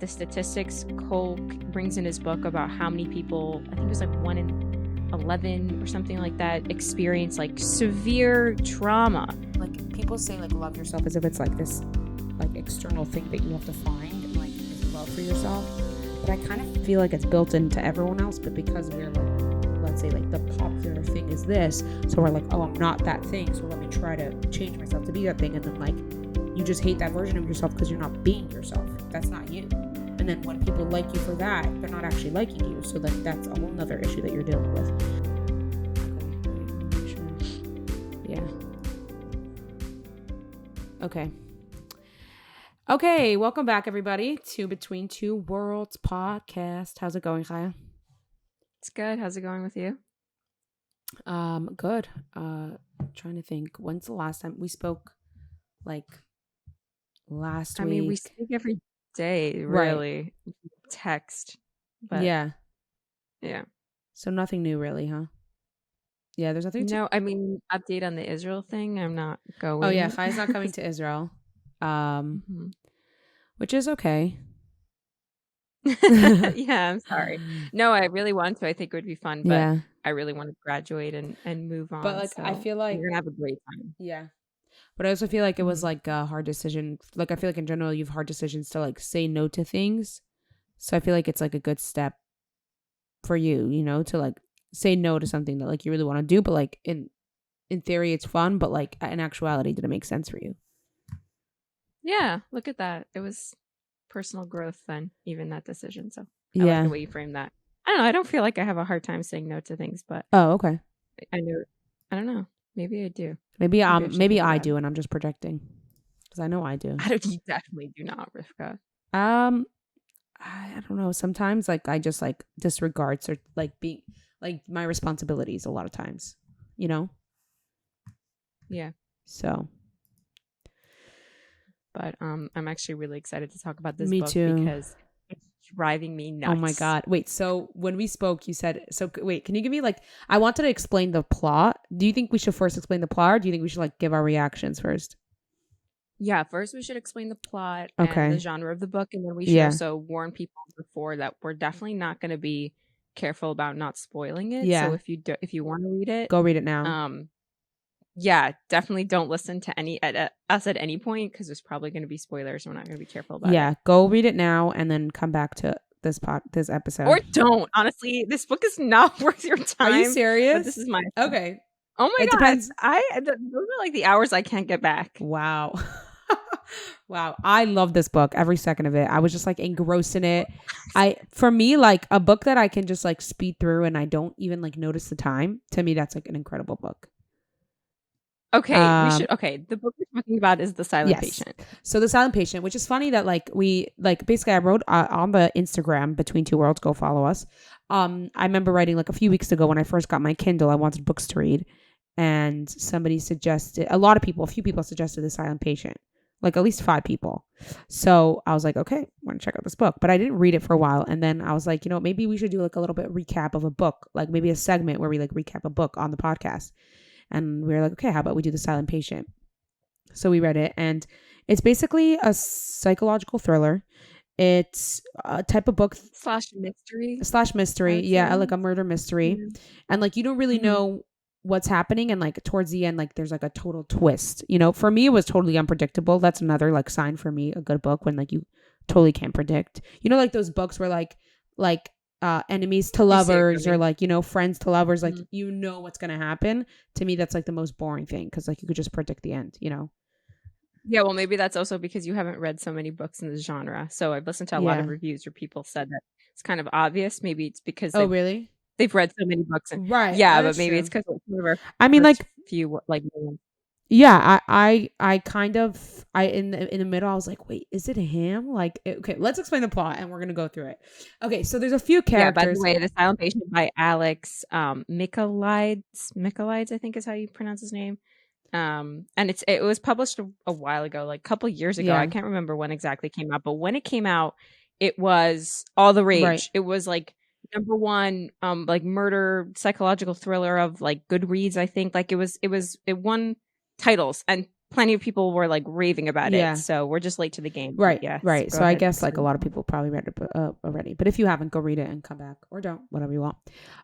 the statistics Cole brings in his book about how many people, I think it was like 1 in 11 or something like that, experience like severe trauma. Like people say like love yourself as if it's like this like external thing that you have to find, and like is love for yourself. But I kind of feel like it's built into everyone else, but because we're like, let's say like the popular thing is this, so we're like, oh, I'm not that thing, so let me try to change myself to be that thing, and then like you just hate that version of yourself because you're not being yourself. That's not you. And then when people like you for that, they're not actually liking you, so then that's a whole nother issue that you're dealing with. Okay, sure. Yeah. Okay, welcome back everybody to Between Two Worlds podcast. How's it going, Kaya? It's good. How's it going with you? Good. Trying to think. When's the last time we spoke? Like last week. I mean, we speak every day, really. Right. Text. But yeah. So nothing new, really, huh? Yeah, there's nothing. No, I mean, update on the Israel thing. I'm not going. Oh yeah, Kaya's not coming to Israel. Which is okay. Yeah, I'm sorry. No, I really want to. I think it would be fun, but yeah. I really want to graduate and move on. But like, so I feel like you're gonna have a great time. Yeah. But I also feel like it was like a hard decision. Like I feel like in general, you have hard decisions to like say no to things. So I feel like it's like a good step for you, you know, to like say no to something that like you really want to do, but like in theory it's fun, but like in actuality, did it make sense for you? Yeah, look at that. It was personal growth then, even that decision. So I like the way you framed that. I don't know. I don't feel like I have a hard time saying no to things, but okay. I don't know. Maybe I do. Maybe I do, and I'm just projecting because I know I do. You definitely do not, Rivka. I don't know. Sometimes like I just like disregard or like be like my responsibilities a lot of times, you know? Yeah. So. But I'm actually really excited to talk about this book too. Because it's driving me nuts. Oh my God. Wait, so when we spoke, you said, wait, can you give me like, I wanted to explain the plot. Do you think we should first explain the plot, or do you think we should like give our reactions first? Yeah, first we should explain the plot and the genre of the book, and then we should also warn people before that we're definitely not going to be careful about not spoiling it. Yeah. So if you want to read it, go read it now. Yeah, definitely don't listen to us at any point because there's probably going to be spoilers. We're not going to be careful about it. Yeah, go read it now and then come back to this episode. Or don't. Honestly, this book is not worth your time. Are you serious? But this is my okay. Oh my God. Depends. Those are like the hours I can't get back. Wow. Wow, I love this book, every second of it. I was just like engrossed in it. For me, like a book that I can just like speed through and I don't even like notice the time. To me, that's like an incredible book. Okay, the book we're talking about is The Silent Patient. So The Silent Patient, which is funny that like we like basically I wrote on the Instagram Between Two Worlds, go follow us. I remember writing like a few weeks ago when I first got my Kindle, I wanted books to read, and somebody suggested, a few people suggested The Silent Patient. Like at least 5 people. So I was like, okay, I want to check out this book. But I didn't read it for a while. And then I was like, you know, maybe we should do like a little bit recap of a book, like maybe a segment where we like recap a book on the podcast. And we were like, okay, how about we do The Silent Patient? So we read it. And it's basically a psychological thriller. It's a type of book. / mystery. / Yeah, like a murder mystery. Mm-hmm. And like you don't really know what's happening, and like towards the end like there's like a total twist, you know. For me it was totally unpredictable. That's another like sign for me, a good book, when like you totally can't predict, you know, like those books where like enemies to lovers or like, you know, friends to lovers, like you know what's gonna happen. To me that's like the most boring thing because like you could just predict the end, you know. Yeah, well maybe that's also because you haven't read so many books in this genre. So I've listened to a lot of reviews where people said that it's kind of obvious. Maybe it's because really they've read so many books, and right? Yeah, but maybe it's because I mean, like few like. Yeah, I kind of in the middle I was like, wait, is it him? Like, okay, let's explain the plot and we're gonna go through it. Okay, so there's a few characters. Yeah, by the way, The Silent Patient by Alex Michaelides, I think is how you pronounce his name. And it was published a while ago, like a couple years ago. I can't remember when exactly it came out, but when it came out, it was all the rage. Right. It was like #1 like murder psychological thriller of like Goodreads, I think. Like it won titles, and plenty of people were like raving about Yeah. it. So we're just late to the game. Right. Yes, Right. go So I ahead. guess like a lot of people probably read it already. But if you haven't, go read it and come back, or don't, whatever you want.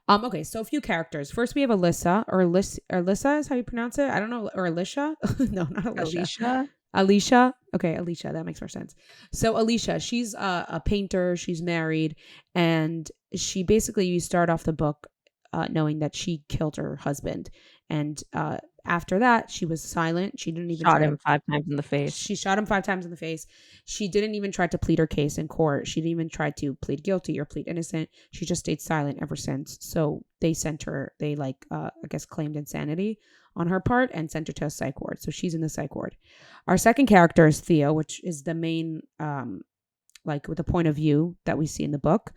Okay. So a few characters. First, we have Alyssa, or Alyssa is how you pronounce it. I don't know. Or Alicia. No, not Alicia. Alicia. Okay, Alicia. That makes more sense. So Alicia, she's a painter. She's married, and she basically, you start off the book knowing that she killed her husband, and after that, she was silent. She didn't even shot him 5 times in the face. She shot him 5 times in the face. She didn't even try to plead her case in court. She didn't even try to plead guilty or plead innocent. She just stayed silent ever since. So they sent her, they I guess claimed insanity on her part and sent her to a psych ward. So she's in the psych ward. Our second character is Theo, which is the main, with the point of view that we see in the book.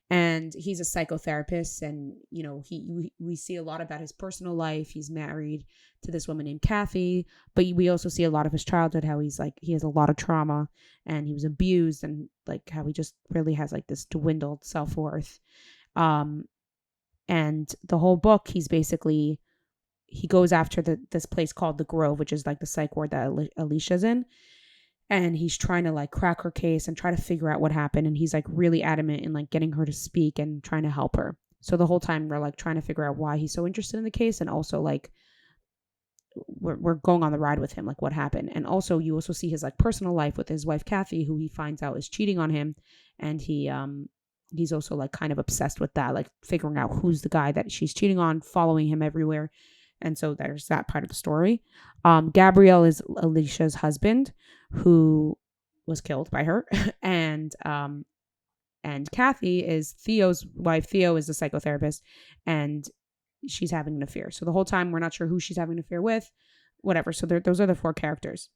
And he's a psychotherapist, and we see a lot about his personal life. He's married to this woman named Kathy, but we also see a lot of his childhood, how he has a lot of trauma, and he was abused, and like how he just really has like this dwindled self-worth. And the whole book, he goes after this place called the Grove, which is like the psych ward that Alicia's in. And he's trying to like crack her case and try to figure out what happened. And he's like really adamant in like getting her to speak and trying to help her. So the whole time we're like trying to figure out why he's so interested in the case. And also like we're going on the ride with him, like what happened. And also you also see his like personal life with his wife, Kathy, who he finds out is cheating on him. And he's also like kind of obsessed with that, like figuring out who's the guy that she's cheating on, following him everywhere. And so there's that part of the story. Gabriel is Alicia's husband, who was killed by her. and Kathy is Theo's wife. Theo is the psychotherapist, and she's having an affair. So the whole time we're not sure who she's having an affair with, whatever. So those are the 4 characters.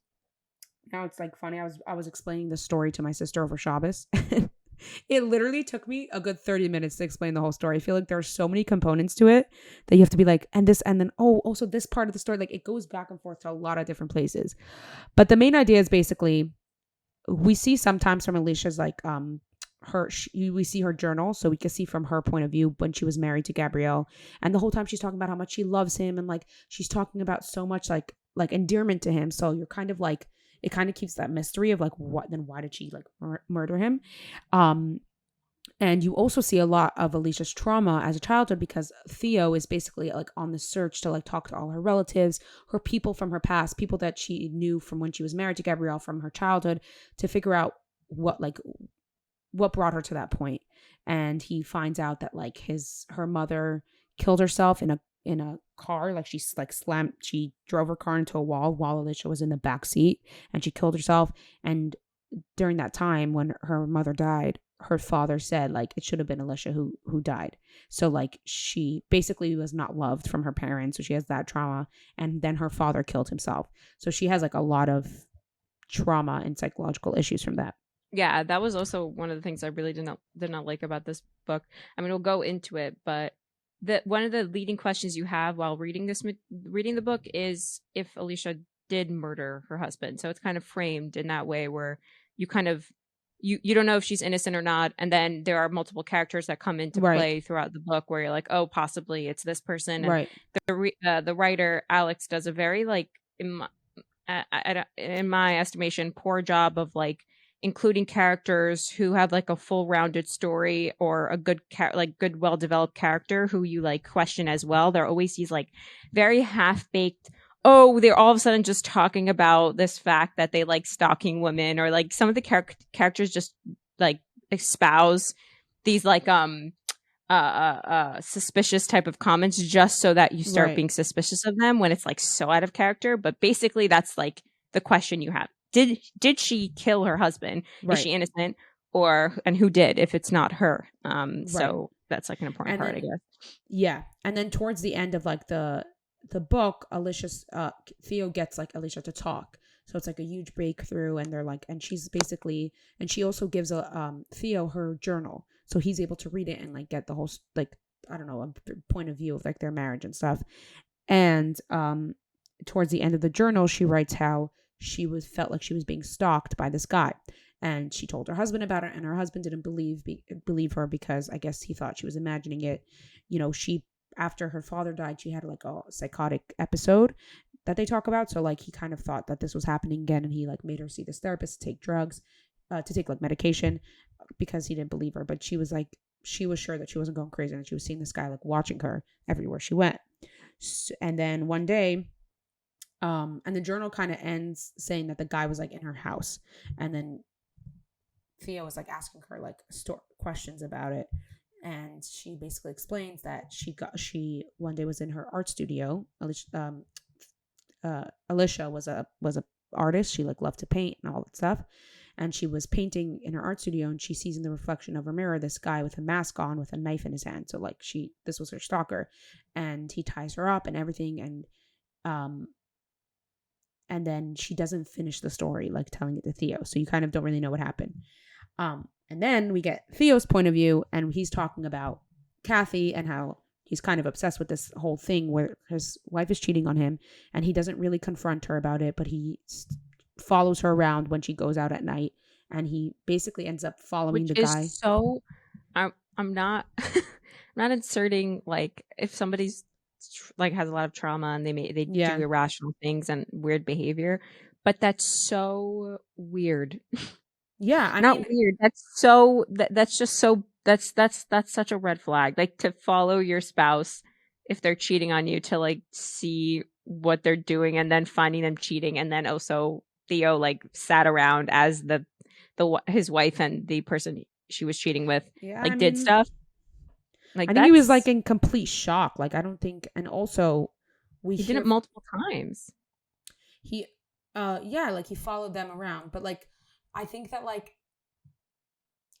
Now it's like funny. I was explaining the story to my sister over Shabbos. It literally took me a good 30 minutes to explain the whole story. I feel like there are so many components to it that you have to be like, and this, and then, also this part of the story, like it goes back and forth to a lot of different places. But the main idea is basically, we see sometimes from Alicia's like, we see her journal, so we can see from her point of view when she was married to Gabriel, and the whole time she's talking about how much she loves him, and like she's talking about so much like endearment to him. So you're kind of like, it kind of keeps that mystery of like, why did she like murder him? And you also see a lot of Alicia's trauma as a childhood, because Theo is basically like on the search to like talk to all her relatives, her people from her past, people that she knew from when she was married to Gabriel from her childhood, to figure out what brought her to that point. And he finds out that like her mother killed herself in a car, like she drove her car into a wall while Alicia was in the back seat, and she killed herself. And during that time when her mother died, her father said like it should have been Alicia who died. So like she basically was not loved from her parents, so she has that trauma. And then her father killed himself, so she has like a lot of trauma and psychological issues from that. Yeah, that was also one of the things I really did not like about this book. I mean, we'll go into it, but one of the leading questions you have while reading the book is if Alicia did murder her husband. So it's kind of framed in that way where you kind of you don't know if she's innocent or not, and then there are multiple characters that come into play throughout the book where you're like, oh, possibly it's this person. And the writer Alex does a very like in my estimation poor job of like including characters who have like a full-rounded story, or a good well-developed character who you like question as well. They're always these like very half-baked, they're all of a sudden just talking about this fact that they like stalking women, or like some of the characters just like espouse these like suspicious type of comments just so that you start being suspicious of them when it's like so out of character. But basically that's like the question you have. Did she kill her husband? Is she innocent? And who did, if it's not her? So that's like an important part, I guess. Yeah. And then towards the end of like the book, Theo gets like Alicia to talk. So it's like a huge breakthrough, and they're like, and she's basically, and she also gives Theo her journal. So he's able to read it and like get the whole, like, I don't know, a point of view of like their marriage and stuff. And towards the end of the journal, she writes how she felt like she was being stalked by this guy, and she told her husband about it, and her husband didn't believe her, because I guess he thought she was imagining it. After her father died, she had like a psychotic episode that they talk about. So like he kind of thought that this was happening again, and he like made her see this therapist to take drugs, to take like medication, because he didn't believe her. But she was sure that she wasn't going crazy, and she was seeing this guy like watching her everywhere she went. So, and then one day, and the journal kind of ends saying that the guy was like in her house, and then Theo was like asking her like questions about it, and she basically explains that she one day was in her art studio. Alicia was a artist. She like loved to paint and all that stuff, and she was painting in her art studio, and she sees in the reflection of her mirror this guy with a mask on with a knife in his hand. So like this was her stalker, and he ties her up and everything, and then she doesn't finish the story, like telling it to Theo. So you kind of don't really know what happened. And then we get Theo's point of view, and he's talking about Kathy and how he's kind of obsessed with this whole thing where his wife is cheating on him, and he doesn't really confront her about it, but he follows her around when she goes out at night, and he basically ends up following the guy. So I'm not not inserting like if somebody's like has a lot of trauma and they do irrational things and weird behavior, but that's so weird. Yeah, I mean, weird. That's such a red flag. Like to follow your spouse if they're cheating on you, to like see what they're doing and then finding them cheating, and then also Theo like sat around as his wife and the person she was cheating with did stuff. Like I think he was like in complete shock. Like I don't think, and also he did it multiple times. He, like he followed them around, but like I think that like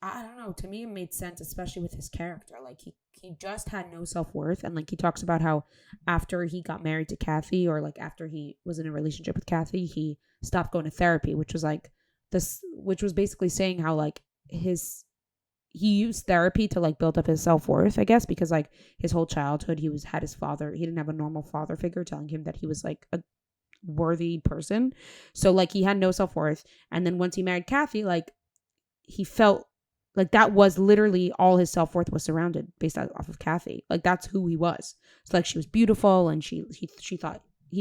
I don't know. To me, it made sense, especially with his character. Like he just had no self-worth, and like he talks about how after he got married to Kathy, or like after he was in a relationship with Kathy, he stopped going to therapy, which was basically saying how like he used therapy to like build up his self-worth, I guess, because like his whole childhood he didn't have a normal father figure telling him that he was like a worthy person. So like he had no self-worth, and then once he married Kathy, like he felt like that was literally all his self-worth was surrounded based off of Kathy. Like that's who he was. So like she was beautiful, and he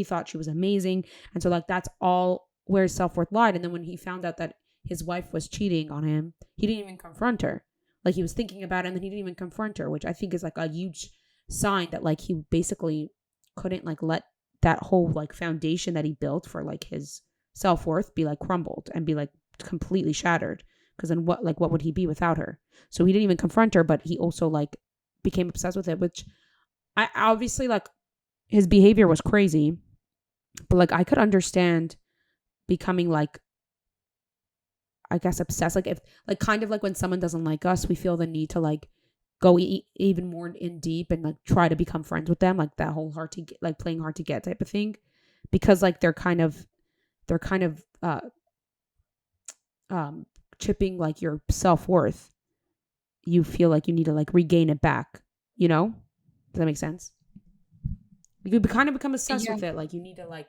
thought she was amazing, and so like that's all where his self-worth lied. And then when he found out that his wife was cheating on him, he didn't even confront her. Like he was thinking about it, and then he didn't even confront her, which I think is like a huge sign that like he basically couldn't like let that whole like foundation that he built for like his self-worth be like crumbled and be like completely shattered. Because then what would he be without her? So he didn't even confront her, but he also like became obsessed with it, which I obviously like his behavior was crazy, but like I could understand becoming like, I guess, obsessed. Like if like kind of like when someone doesn't like us, we feel the need to like go even more in deep and like try to become friends with them, like that whole playing hard to get type of thing, because like they're kind of chipping like your self-worth. You feel like you need to like regain it back, you know? Does that make sense? You kind of become obsessed with it. Like you need to like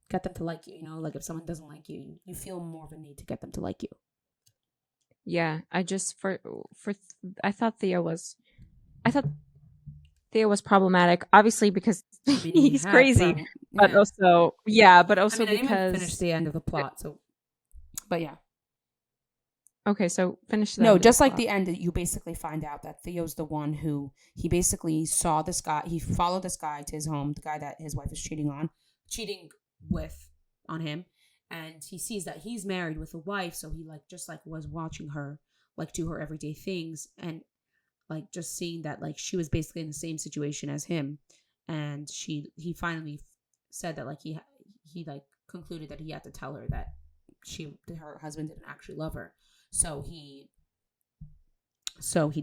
get them to like you, you know? Like if someone doesn't like you, you feel more of a need to get them to like you. Yeah, I thought Theo was problematic, obviously because he's crazy, but also because I didn't finish the end of the plot. So, but yeah. Okay, so finish that. No, just like the end, you basically find out that Theo's the one who he basically saw this guy. He followed this guy to his home, the guy that his wife is cheating with on him. And he sees that he's married with a wife, so he like just like was watching her like do her everyday things, and like just seeing that like she was basically in the same situation as him, and he finally said that like he like concluded that he had to tell her that her husband didn't actually love her, so he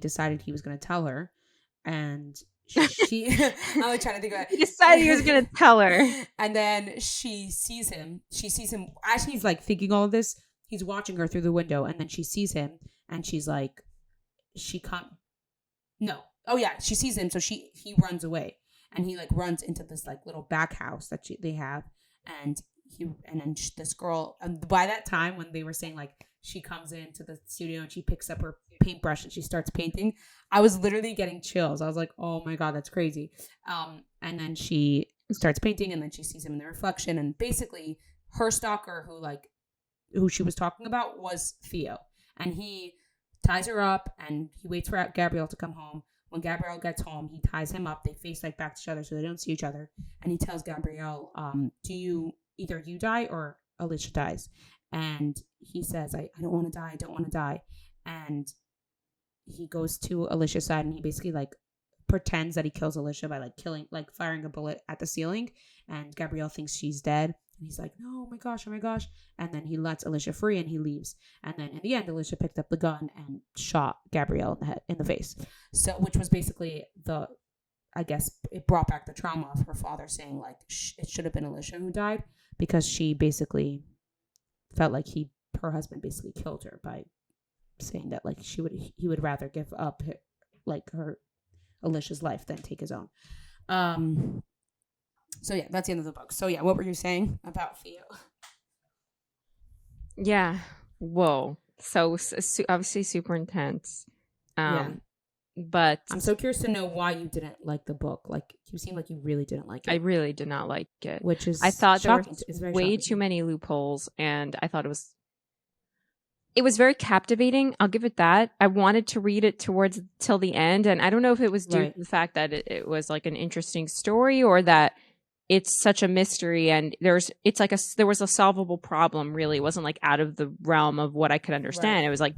decided he was going to tell her, and she I'm like trying to think about it. He decided he was gonna tell her, and then she sees him as he's like thinking all of this. He's watching her through the window, and then she sees him, and she's like, she sees him, so he runs away, and he like runs into this like little back house that they have, and then this girl, and by that time when they were saying like she comes into the studio and she picks up her paintbrush and she starts painting. I was literally getting chills. I was like, oh my God, that's crazy. And then she starts painting and then she sees him in the reflection. And basically her stalker who she was talking about was Theo. And he ties her up and he waits for Gabrielle to come home. When Gabrielle gets home, he ties him up. They face like back to each other so they don't see each other. And he tells Gabrielle, either you die or Alicia dies. And he says, I don't want to die. I don't want to die. And he goes to Alicia's side and he basically like pretends that he kills Alicia by like firing a bullet at the ceiling. And Gabrielle thinks she's dead. And he's like, no, oh my gosh. And then he lets Alicia free and he leaves. And then in the end, Alicia picked up the gun and shot Gabrielle in the face. So, which was basically I guess it brought back the trauma of her father saying like, it should have been Alicia who died, because she basically felt like her husband basically killed her by saying that like he would rather give up Alicia's life than take his own. So yeah, that's the end of the book. So yeah, what were you saying about Theo? Yeah. Whoa. So obviously super intense. But I'm so curious to know why you didn't like the book. Like, you seem like you really didn't like it. I really did not like it. Which is I thought shocking. There were way too many loopholes, and I thought it was very captivating. I'll give it that. I wanted to read it till the end, and I don't know if it was due to the fact that it was like an interesting story, or that it's such a mystery and there was a solvable problem. Really, it wasn't like out of the realm of what I could understand. It was like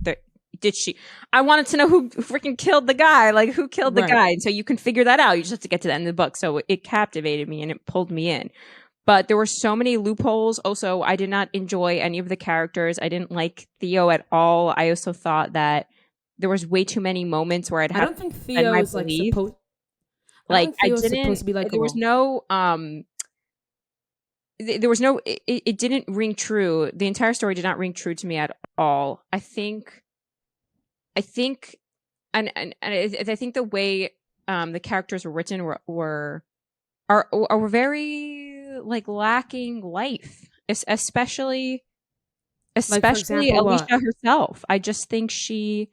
I wanted to know who freaking killed the guy, like who killed the guy. And so you can figure that out. You just have to get to the end of the book. So it captivated me and it pulled me in. But there were so many loopholes. Also, I did not enjoy any of the characters. I didn't like Theo at all. I also thought that there was way too many moments where I don't think Theo is like supposed. Like I didn't. Supposed to be likable. There was no. There was no. It didn't ring true. The entire story did not ring true to me at all. I think, and I think the way the characters were written are very like lacking life, especially like, example, Alicia herself. I just think she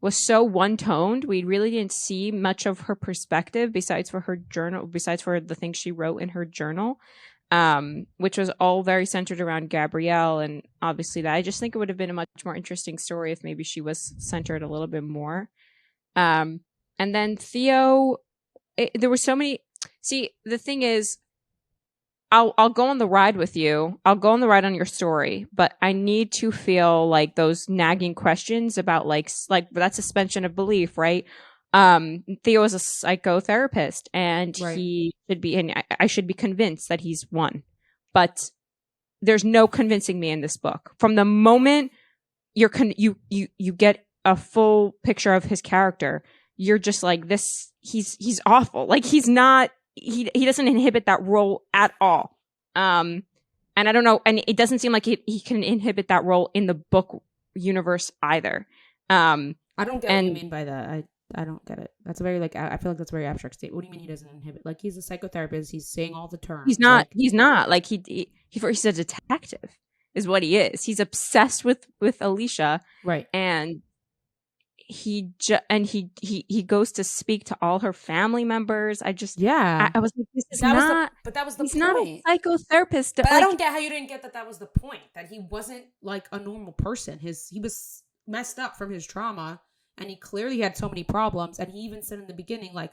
was so one-toned. We really didn't see much of her perspective besides for the things she wrote in her journal, which was all very centered around Gabrielle. And obviously that I just think it would have been a much more interesting story if maybe she was centered a little bit more. And then Theo, there were so many. See, the thing is, I'll go on the ride with you. I'll go on the ride on your story, but I need to feel like those nagging questions about like that suspension of belief, right? Theo is a psychotherapist, and he should be, and I should be convinced that he's one. But there's no convincing me in this book. From the moment you get a full picture of his character, you're just like, this. He's awful. Like he's not. He doesn't inhibit that role at all. And I don't know, and it doesn't seem like he can inhibit that role in the book universe either. I don't get what you mean by that. I don't get it. That's a very I feel like that's a very abstract statement. What do you mean he doesn't inhibit? Like he's a psychotherapist. He's saying all the terms. He's not. He's not. Like he's a detective, is what he is. He's obsessed with Alicia, right? And he goes to speak to all her family members. I was like, this is not. But that was the he's point. Not a psychotherapist. But I don't get how you didn't get that was the point. That he wasn't like a normal person. He was messed up from his trauma, and he clearly had so many problems. And he even said in the beginning, like,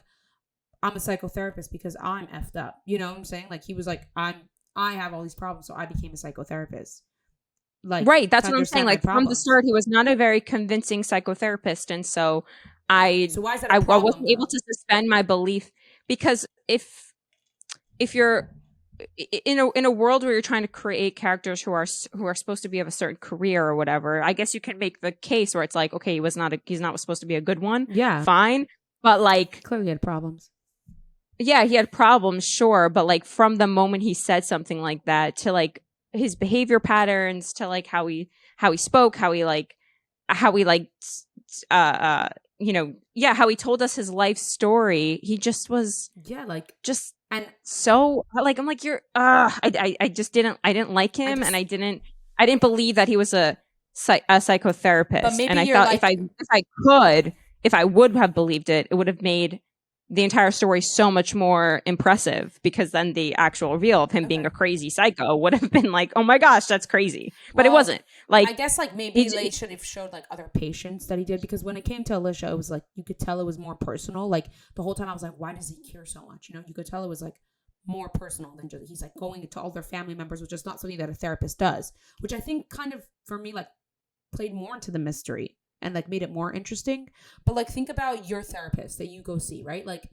I'm a psychotherapist because I'm effed up. You know what I'm saying? Like he was like, I have all these problems, so I became a psychotherapist. Like, right, that's what I'm saying. Like from the start, he was not a very convincing psychotherapist, and so why is that I wasn't able to suspend my belief, because if you're in a world where you're trying to create characters who are supposed to be of a certain career or whatever, I guess you can make the case where it's like, okay, he's not supposed to be a good one. Yeah, fine, but like clearly he had problems. Yeah, he had problems, sure, but like from the moment he said something like that to like his behavior patterns to like how he spoke, how he told us his life story. He just was and so like I'm like, you're I didn't like him, and I didn't believe that he was a a psychotherapist, and I thought like, if I would have believed it, it would have made the entire story so much more impressive, because then the actual reveal of him being a crazy psycho would have been like, oh my gosh, that's crazy. But it wasn't. Like, I guess like maybe they should have showed like other patients that he did, because when it came to Alicia, it was like you could tell it was more personal. Like the whole time I was like, why does he care so much? You know, you could tell it was like more personal than just he's like going to all their family members, which is not something that a therapist does, which I think kind of for me like played more into the mystery and like made it more interesting. But like think about your therapist that you go see, right? Like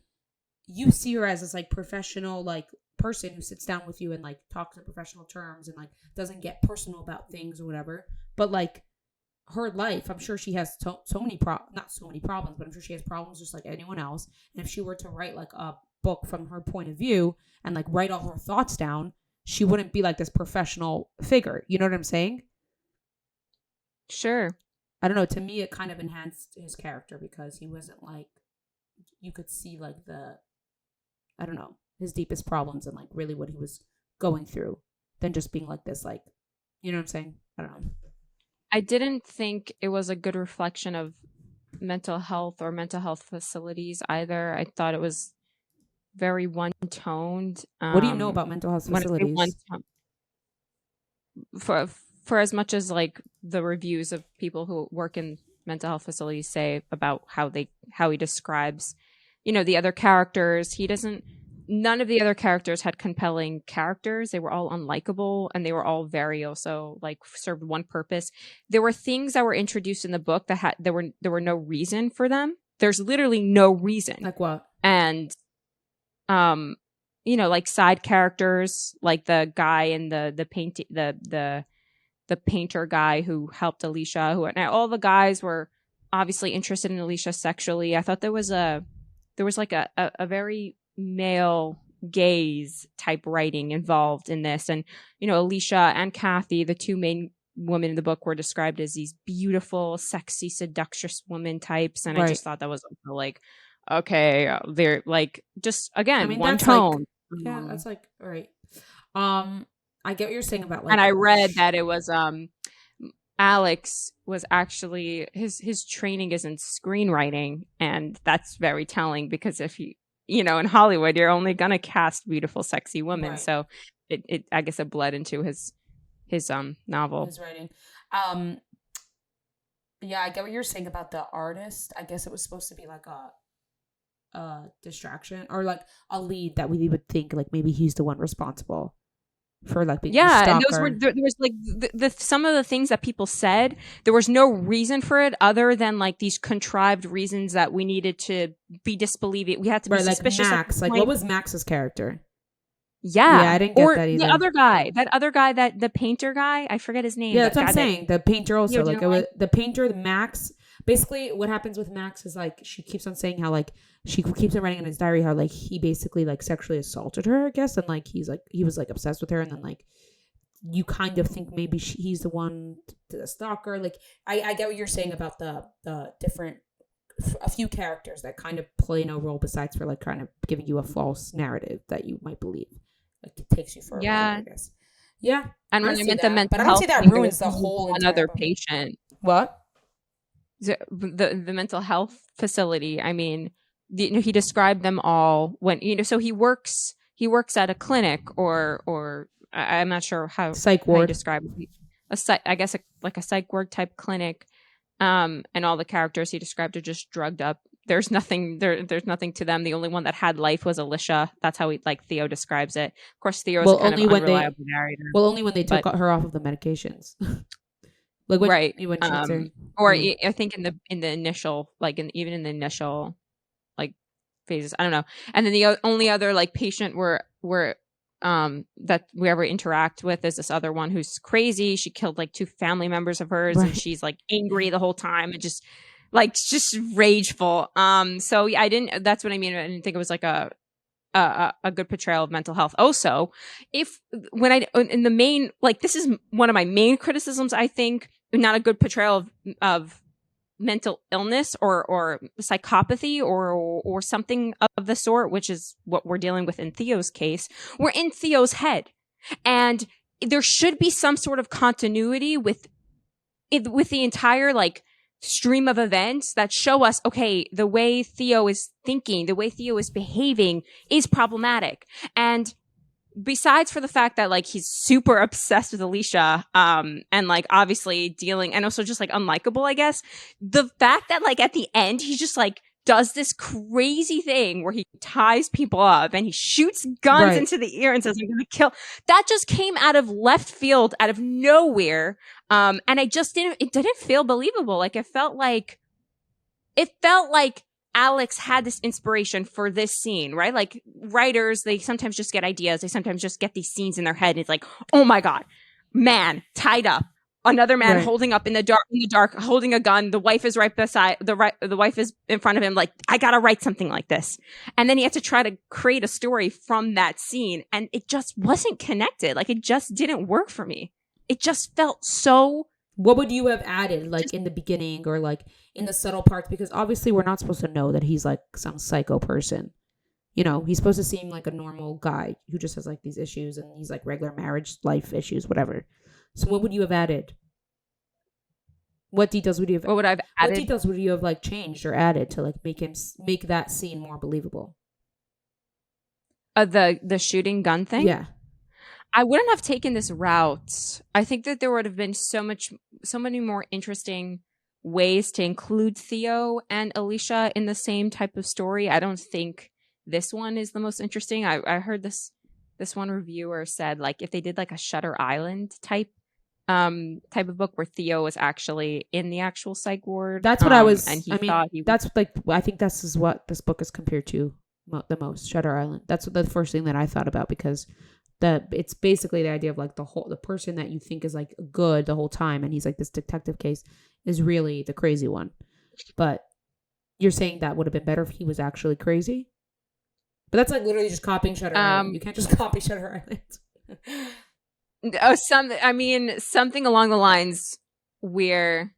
you see her as this like professional like person who sits down with you and like talks in professional terms and like doesn't get personal about things or whatever. But like her life, I'm sure she has so many not so many problems, but I'm sure she has problems just like anyone else. And if she were to write like a book from her point of view and like write all her thoughts down, she wouldn't be like this professional figure. You know what I'm saying? Sure. I don't know. To me, it kind of enhanced his character because he wasn't like, you could see like I don't know, his deepest problems and like really what he was going through than just being like this, like, you know what I'm saying? I don't know. I didn't think it was a good reflection of mental health or mental health facilities either. I thought it was very one-toned. What do you know about mental health facilities? For as much as like the reviews of people who work in mental health facilities say about how he describes, you know, the other characters, none of the other characters had compelling characters. They were all unlikable, and they were all very also like served one purpose. There were things that were introduced in the book that there were no reason for them. There's literally no reason. Like what? And you know, like side characters, like the guy in the painter guy who helped Alicia, all the guys were obviously interested in Alicia sexually. I thought there was like a very male gaze type writing involved in this. And, you know, Alicia and Kathy, the two main women in the book, were described as these beautiful, sexy, seductress woman types. And I just thought that was like, okay, they're like, just again, one tone. Like, yeah, that's like, all right. I get what you're saying about like, and I read that it was Alex was actually his training is in screenwriting, and that's very telling, because if you know, in Hollywood you're only gonna cast beautiful, sexy women, right. So it I guess it bled into his novel, his writing. Yeah, I get what you're saying about the artist. I guess it was supposed to be like a distraction or like a lead that we would think like maybe he's the one responsible for like being and those were there was like the some of the things that people said, there was no reason for it other than like these contrived reasons that we needed to be disbelieving. We had to be suspicious. Like Max, like what was Max's character? Yeah, I didn't get that either. The other guy, that the painter guy, I forget his name. Yeah, that's what I'm saying. The painter also, like it was the painter, Max. Basically, what happens with Max is like she keeps on saying how like she keeps on writing in his diary how like he basically like sexually assaulted her, I guess, and like he was like obsessed with her, and then like you kind of think maybe he's the one to the stalker. Like I get what you're saying about the different a few characters that kind of play no role besides for like kind of giving you a false narrative that you might believe. Like it takes you for a ride, I guess. Yeah, and when I meant the mental health, but I don't see that ruins the whole another patient. What? The mental health facility. I mean, he described them all when so he works at a clinic or I'm not sure how psych ward. How you describe it. I guess like a psych ward type clinic. And all the characters he described are just drugged up. There's nothing to them. The only one that had life was Alicia. That's how Theo describes it. Of course, Theo is kind of unreliable narrator. Well, only when they took her off of the medications. Like when, right. Or I think in the initial, like even in the initial like phases, I don't know. And then the only other like patient were that we ever interact with is this other one who's crazy. She killed like two family members of hers, and she's like angry the whole time and just rageful. So yeah, that's what I mean. I didn't think it was like a good portrayal of mental health. Also, this is one of my main criticisms, I think, not a good portrayal of mental illness or psychopathy or something of the sort, which is what we're dealing with in Theo's case. We're in Theo's head, and there should be some sort of continuity with with the entire like stream of events that show us, okay, the way Theo is thinking, the way Theo is behaving is problematic. And besides for the fact that like he's super obsessed with Alicia, and like obviously dealing, and also just like unlikable, I guess, the fact that like at the end he just like does this crazy thing where he ties people up and he shoots guns into the ear and says, I'm gonna kill, that just came out of left field, out of nowhere. And it didn't feel believable. Like it felt like Alex had this inspiration for this scene, right? Like writers, they sometimes just get ideas. They sometimes just get these scenes in their head. And it's like, oh my God, man tied up, another man holding up in the dark, holding a gun. The wife is right beside the wife is in front of him. Like, I got to write something like this. And then he had to try to create a story from that scene. And it just wasn't connected. Like it just didn't work for me. It just felt so. What would you have added, like in the beginning or like in the subtle parts? Because obviously we're not supposed to know that he's like some psycho person. You know, he's supposed to seem like a normal guy who just has like these issues and he's like regular marriage life issues, whatever. So what would you have added? What details would you have? What would I've added? What details would you have like changed or added to like make that scene more believable? The shooting gun thing? Yeah. I wouldn't have taken this route. I think that there would have been so many more interesting ways to include Theo and Alicia in the same type of story. I don't think this one is the most interesting. I heard this one reviewer said like if they did like a Shutter Island type of book where Theo was actually in the actual psych ward. That's what I was. And that's like I think this is what this book is compared to the most. Shutter Island. That's the first thing that I thought about because. It's basically the idea of like the person that you think is like good the whole time and he's like this detective case is really the crazy one. But you're saying that would have been better if he was actually crazy? But that's like literally just copying Shutter Island. You can't just copy Shutter Island. Something along the lines where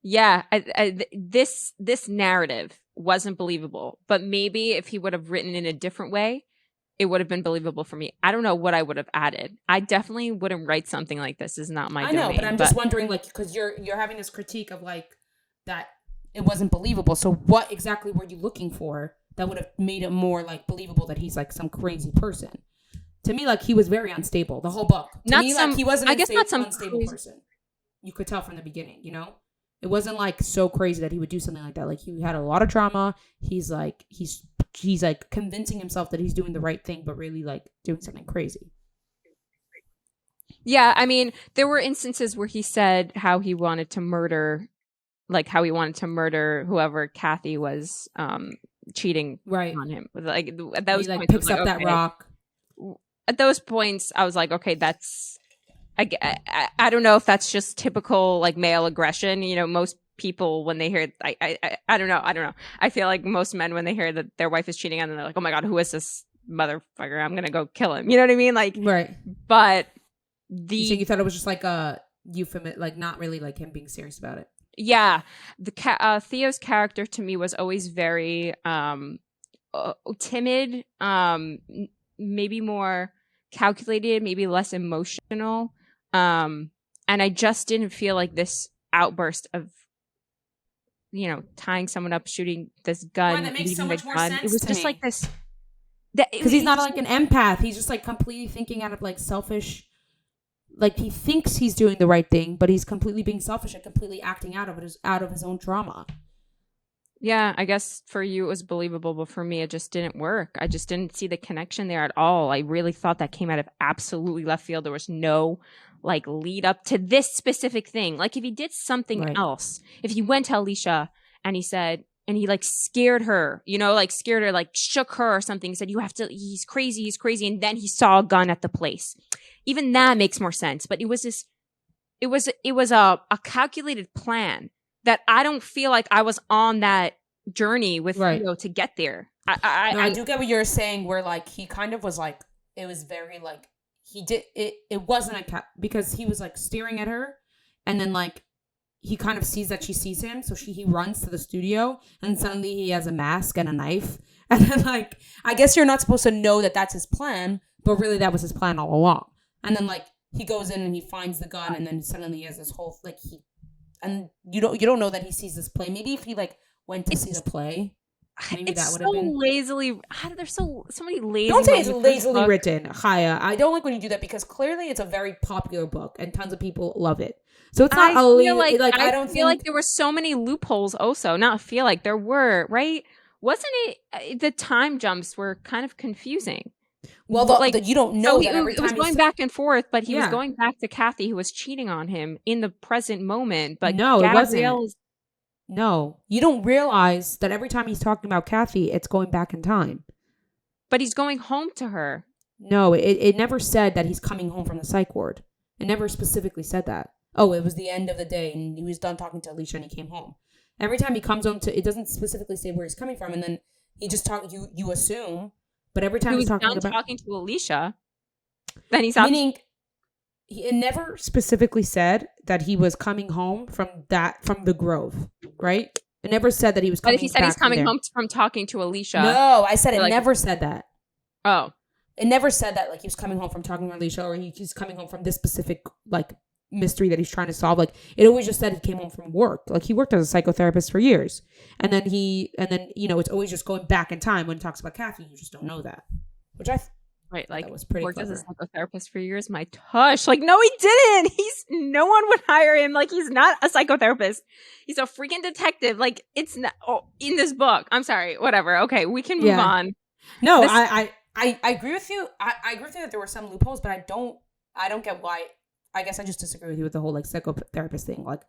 this narrative wasn't believable, but maybe if he would have written in a different way, it would have been believable for me. I don't know what I would have added. I definitely wouldn't write something like this. Is not my domain. I know, but I'm just wondering, like, because you're having this critique of like that it wasn't believable. So what exactly were you looking for that would have made it more like believable that he's like some crazy person? To me, like he was very unstable the whole book. Like he wasn't. I guess not some unstable person. You could tell from the beginning. You know, it wasn't like so crazy that he would do something like that. Like he had a lot of trauma. He's like convincing himself that he's doing the right thing, but really like doing something crazy. Yeah, I mean, there were instances where he said how he wanted to murder whoever Kathy was cheating on him. Like at those points, picks up that rock. At those points, I was like, okay, that's. I don't know if that's just typical like male aggression. You know, most people when they hear I don't know. I feel like most men when they hear that their wife is cheating on them, they're like, oh my God, who is this motherfucker? I'm gonna go kill him. You know what I mean? Like, right. But so you thought it was just like a euphemism, like not really like him being serious about it. Yeah, the Theo's character to me was always very timid, maybe more calculated, maybe less emotional, and I just didn't feel like this outburst of, you know, tying someone up, shooting this gun, that makes so much more sense. It was just like this. Because he's not like an empath. He's just like completely thinking out of like selfish. Like he thinks he's doing the right thing, but he's completely being selfish and completely acting out of his own trauma. Yeah, I guess for you it was believable, but for me it just didn't work. I just didn't see the connection there at all. I really thought that came out of absolutely left field. There was no like lead up to this specific thing. Like if he did something else, if he went to Alicia and he said, and he like scared her, you know, like scared her, like shook her or something, he said, he's crazy. And then he saw a gun at the place. Even that makes more sense. But it was a calculated plan that I don't feel like I was on that journey with Theo to get there. I do get what you're saying, where like he kind of was like, it was very like, he did it. It wasn't because he was like staring at her, and then like he kind of sees that she sees him, so he runs to the studio, and suddenly he has a mask and a knife, and then like I guess you're not supposed to know that that's his plan, but really that was his plan all along. And then like he goes in and he finds the gun, and then suddenly he has this whole like and you don't know that he sees this play. Maybe if he like went to see the play, maybe that would have been lazily. There's so many lazy. Don't say it's lazily written, Chaya. I don't like when you do that because clearly it's a very popular book and tons of people love it. So it's not I don't feel like there were so many loopholes. Also, not feel like there were, right? Wasn't it the time jumps were kind of confusing? Well, you don't know that every time it was going back and forth, but he was going back to Kathy, who was cheating on him in the present moment. But no, it wasn't. No, you don't realize that every time he's talking about Kathy, it's going back in time. But he's going home to her. No, it never said that he's coming home from the psych ward. It never specifically said that. Oh, it was the end of the day, and he was done talking to Alicia, and he came home. Every time he comes home it doesn't specifically say where he's coming from, and then he just you assume. But every time he's talking to Alicia, then he's meaning it never specifically said that he was coming home from the Grove, right? It never said that he was coming. But if he said he's coming home from talking to Alicia, no, I said it never said that. Oh, it never said that like he was coming home from talking to Alicia, or he's coming home from this specific like mystery that he's trying to solve. Like it always just said he came home from work. Like he worked as a psychotherapist for years, and then it's always just going back in time when he talks about Kathy. You just don't know that, which right, like that was pretty worked clever. As a psychotherapist for years. My tush, like no, he didn't. No one would hire him. Like he's not a psychotherapist. He's a freaking detective. Like it's not in this book. I'm sorry. Whatever. Okay, we can move on. No, I agree with you. I agree with you that there were some loopholes, but I don't get why. I guess I just disagree with you with the whole like psychotherapist thing. Like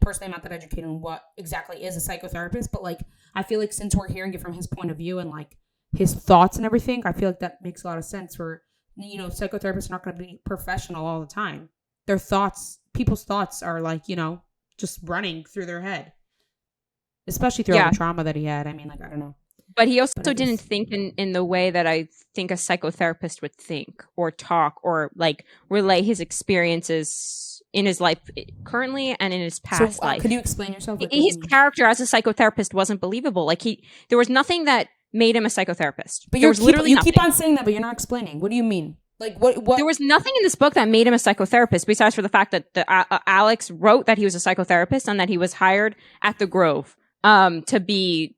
personally, I'm not that educated on what exactly is a psychotherapist, but like I feel like since we're hearing it from his point of view and like his thoughts and everything, I feel like that makes a lot of sense. For psychotherapists are not going to be professional all the time. People's thoughts are like just running through their head, especially through all the trauma that he had. I mean, like I don't know. But he also didn't think in the way that I think a psychotherapist would think or talk or like relay his experiences in his life currently and in his past life. Could you explain yourself? His character as a psychotherapist wasn't believable. Like there was nothing that made him a psychotherapist. But you keep on saying that, but you're not explaining. What do you mean? Like what? There was nothing in this book that made him a psychotherapist, besides for the fact that Alex wrote that he was a psychotherapist and that he was hired at the Grove to be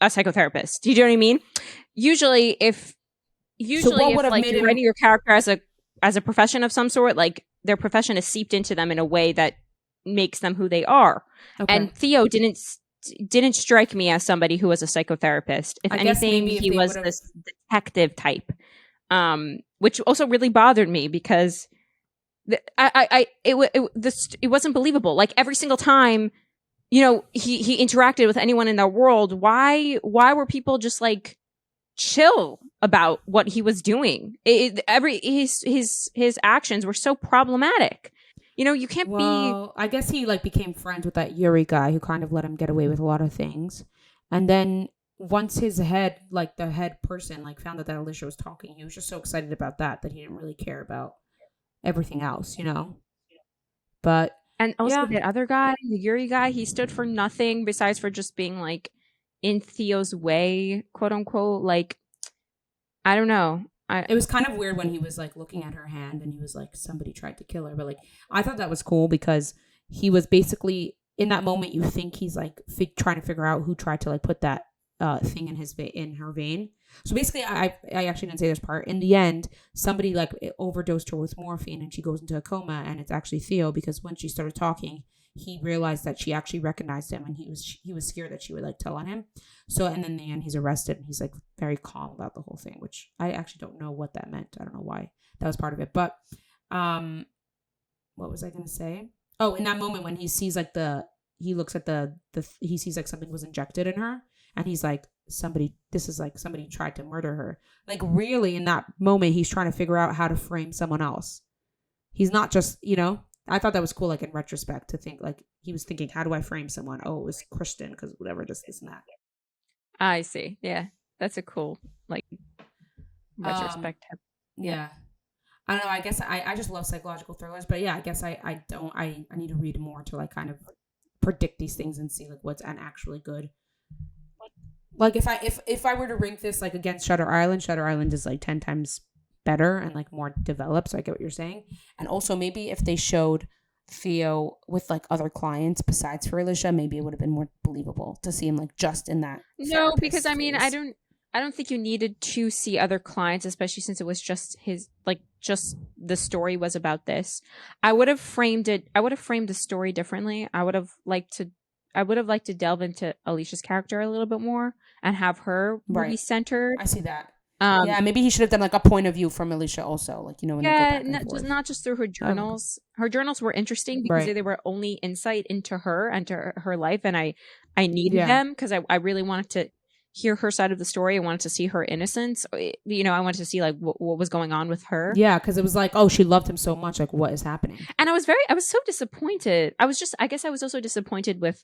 a psychotherapist. Do you know what I mean? Usually if like you're writing your character as a profession of some sort, like their profession is seeped into them in a way that makes them who they are. Okay. And Theo didn't strike me as somebody who was a psychotherapist. If anything, he was this detective type, which also really bothered me because it wasn't believable. Like every single time, he interacted with anyone in their world. Why were people just like chill about what he was doing? His actions were so problematic. You can't be. Well, I guess he like became friends with that Yuri guy who kind of let him get away with a lot of things. And then once his head, like the head person, like found out that Alicia was talking, he was just so excited about that he didn't really care about everything else, But and also the other guy, the Yuri guy, he stood for nothing besides for just being like in Theo's way, quote unquote. Like, I don't know. It was kind of weird when he was like looking at her hand and he was like, somebody tried to kill her. But like, I thought that was cool because he was basically in that moment. You think he's like trying to figure out who tried to like put that thing in her vein. So basically, I actually didn't say this part. In the end, somebody like overdosed her with morphine and she goes into a coma, and it's actually Theo because when she started talking, he realized that she actually recognized him, and he was scared that she would like tell on him. So, and then in the end, he's arrested, and he's like very calm about the whole thing, which I actually don't know what that meant. I don't know why that was part of it, but what was I gonna say? Oh, in that moment when he sees like he looks at he sees like something was injected in her, and he's like, somebody tried to murder her. Like really, in that moment, he's trying to figure out how to frame someone else. He's not just I thought that was cool, like in retrospect, to think like he was thinking, how do I frame someone? Oh, it was Kristen because whatever, this and that. I see. Yeah, that's a cool like retrospect. Yeah, I don't know. I guess I just love psychological thrillers, but yeah, I guess I don't. I need to read more to like kind of predict these things and see like what's actually good. Like if I were to rank this like against Shutter Island is like 10 times better and like more developed. So I get what you're saying. And also maybe if they showed Theo with like other clients besides for Alicia, maybe it would have been more believable to see him like just in that. No, because I mean, I don't think you needed to see other clients, especially since it was just his, like, just the story was about this. I would have framed the story differently. I would have liked to delve into Alicia's character a little bit more and have her be centered. I see that. Yeah, maybe he should have done like a point of view from Alicia also, like, you know, when they go back and forth. Not just through her journals. Her journals were interesting because they were only insight into her and to her life, and I needed them because I really wanted to hear her side of the story. I wanted to see her innocence. You know, I wanted to see like what was going on with her. Yeah, because it was like, oh, she loved him so much. Like, what is happening? And I was so disappointed. I guess I was also disappointed with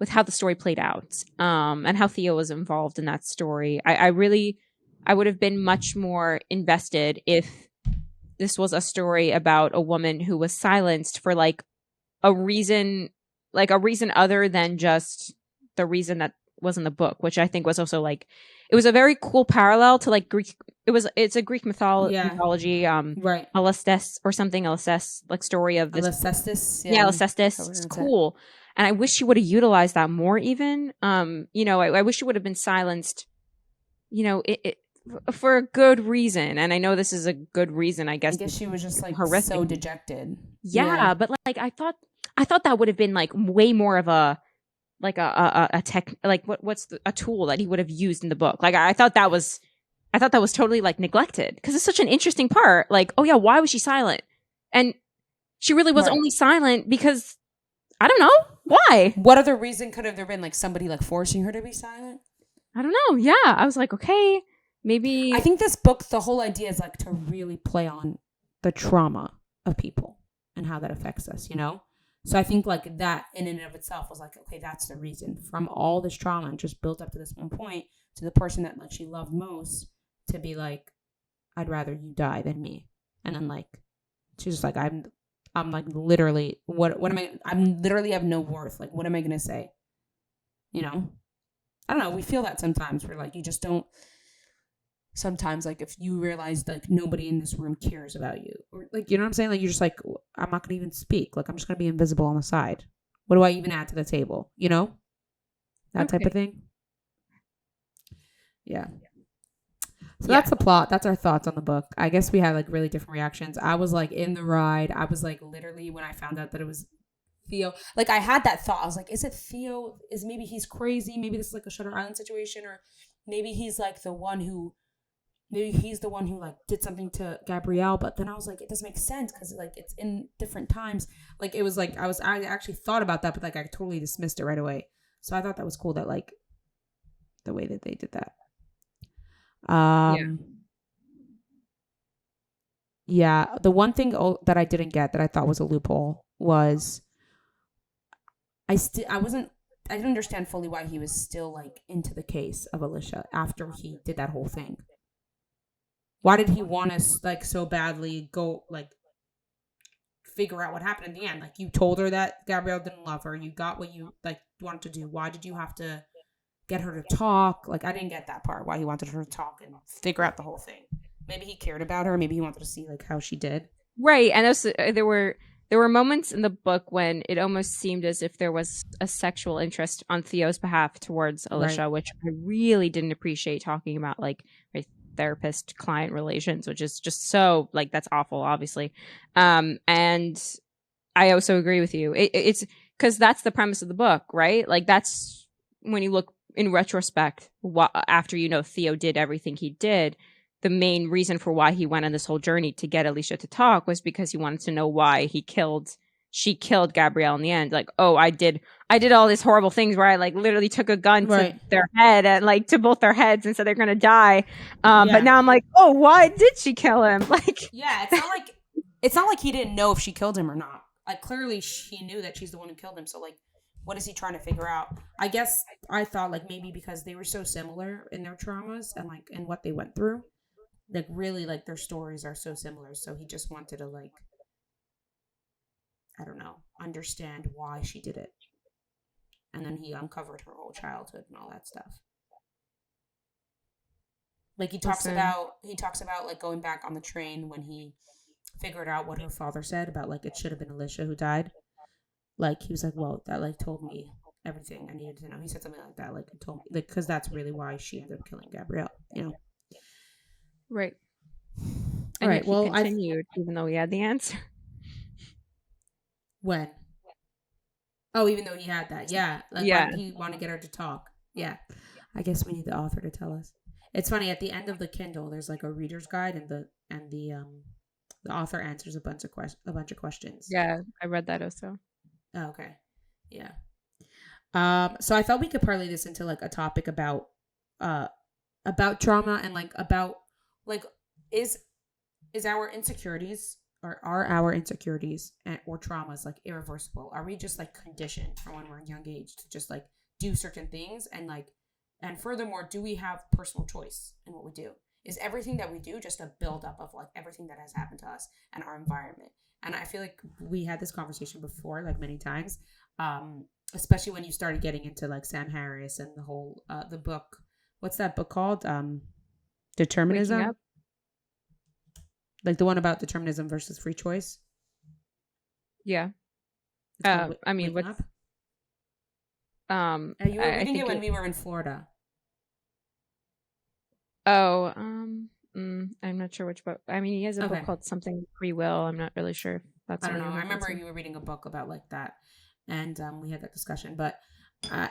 how the story played out, and how Theo was involved in that story. I would have been much more invested if this was a story about a woman who was silenced for like a reason other than just the reason that was in the book, which I think was also like, it was a very cool parallel to like Greek. It's a Greek mythology, right? Alcestis or something, Alcestis, like story of this. Alcestis, Alcestis. It's cool, and I wish she would have utilized that more. Even, you know, I wish she would have been silenced. You know, it for a good reason, and I know this is a good reason. I guess she was just like horrific. So dejected. Yeah, but like I thought that would have been like way more of a like a tech, like a tool that he would have used in the book. Like I thought that was totally like neglected because it's such an interesting part. Like, oh yeah, why was she silent? And she really was only silent because I don't know why. What other reason could have there been? Like somebody like forcing her to be silent? I don't know. Yeah, I was like, okay. Maybe I think this book, the whole idea is like to really play on the trauma of people and how that affects us, you know? So I think like that in and of itself was like, okay, that's the reason from all this trauma and just built up to this one point to the person that like she loved most to be like, I'd rather you die than me. And then like, she's just like, I'm like literally, what am I'm literally have no worth. Like, what am I going to say? You know? I don't know. We feel that sometimes where like, you just don't. Sometimes, like, if you realize, like, nobody in this room cares about you. Or, like, you know what I'm saying? Like, you're just like, I'm not going to even speak. Like, I'm just going to be invisible on the side. What do I even add to the table? You know? That type of thing. Yeah. So that's the plot. That's our thoughts on the book. I guess we had, like, really different reactions. I was, like, in the ride. I was, like, literally, when I found out that it was Theo. Like, I had that thought. I was like, is it Theo? Maybe he's crazy? Maybe this is, like, a Shutter Island situation? Or maybe he's, like, the one who... Maybe he's the one who like did something to Gabrielle, but then I was like, it doesn't make sense because like it's in different times. Like it was like I actually thought about that, but like I totally dismissed it right away. So I thought that was cool that like the way that they did that. Yeah. The one thing that I didn't get that I thought was a loophole was I didn't understand fully why he was still like into the case of Alicia after he did that whole thing. Why did he want us like so badly go like figure out what happened in the end? Like you told her that Gabrielle didn't love her. You got what you like wanted to do. Why did you have to get her to talk? Like I didn't get that part. Why he wanted her to talk and figure out the whole thing. Maybe he cared about her. Maybe he wanted to see like how she did. Right, and also, there were moments in the book when it almost seemed as if there was a sexual interest on Theo's behalf towards Alicia, which I really didn't appreciate. Talking about like therapist client relations, which is just so like that's awful, obviously. And I also agree with you. It's because that's the premise of the book, right? Like that's when you look in retrospect, after you know Theo did everything he did. The main reason for why he went on this whole journey to get Alicia to talk was because he wanted to know why she killed Gabrielle in the end. Like, oh, I did all these horrible things where I like literally took a gun to their head and like to both their heads and said they're gonna die. But now I'm like, oh, why did she kill him? Like, yeah, it's not like he didn't know if she killed him or not. Like clearly she knew that she's the one who killed him. So like, what is he trying to figure out? I guess I thought like maybe because they were so similar in their traumas and like in what they went through, like really like their stories are so similar. So he just wanted to like, I don't know, understand why she did it. And then he uncovered her whole childhood and all that stuff. Like he talks about like going back on the train when he figured out what her father said about like it should have been Alicia who died. Like he was like, well, that like told me everything I needed to know. He said something like that, like it told me, like, because that's really why she ended up killing Gabrielle. You know, right? All right. Well, he continued even though he had the answer. When? Oh, even though he had that, yeah. Like, why did he want to get her to talk? Yeah. I guess we need the author to tell us. It's funny, at the end of the Kindle, there's like a reader's guide, and the author answers a bunch of questions. Yeah, I read that also. Oh, okay. Yeah. So I thought we could parlay this into like a topic about trauma and like about like is our insecurities or are our insecurities or traumas like irreversible? Are we just like conditioned from when we're in young age to just like do certain things and furthermore, do we have personal choice in what we do? Is everything that we do just a buildup of like everything that has happened to us and our environment? And I feel like we had this conversation before, like many times, especially when you started getting into like Sam Harris and the whole the book. What's that book called? Determinism. Like the one about determinism versus free choice. Yeah. I mean, what's you were reading it when we were in Florida. Oh, I'm not sure which book. I mean, he has a book called something Free Will. I'm not really sure if that's. I don't know. I remember you were reading a book about like that, and we had that discussion. But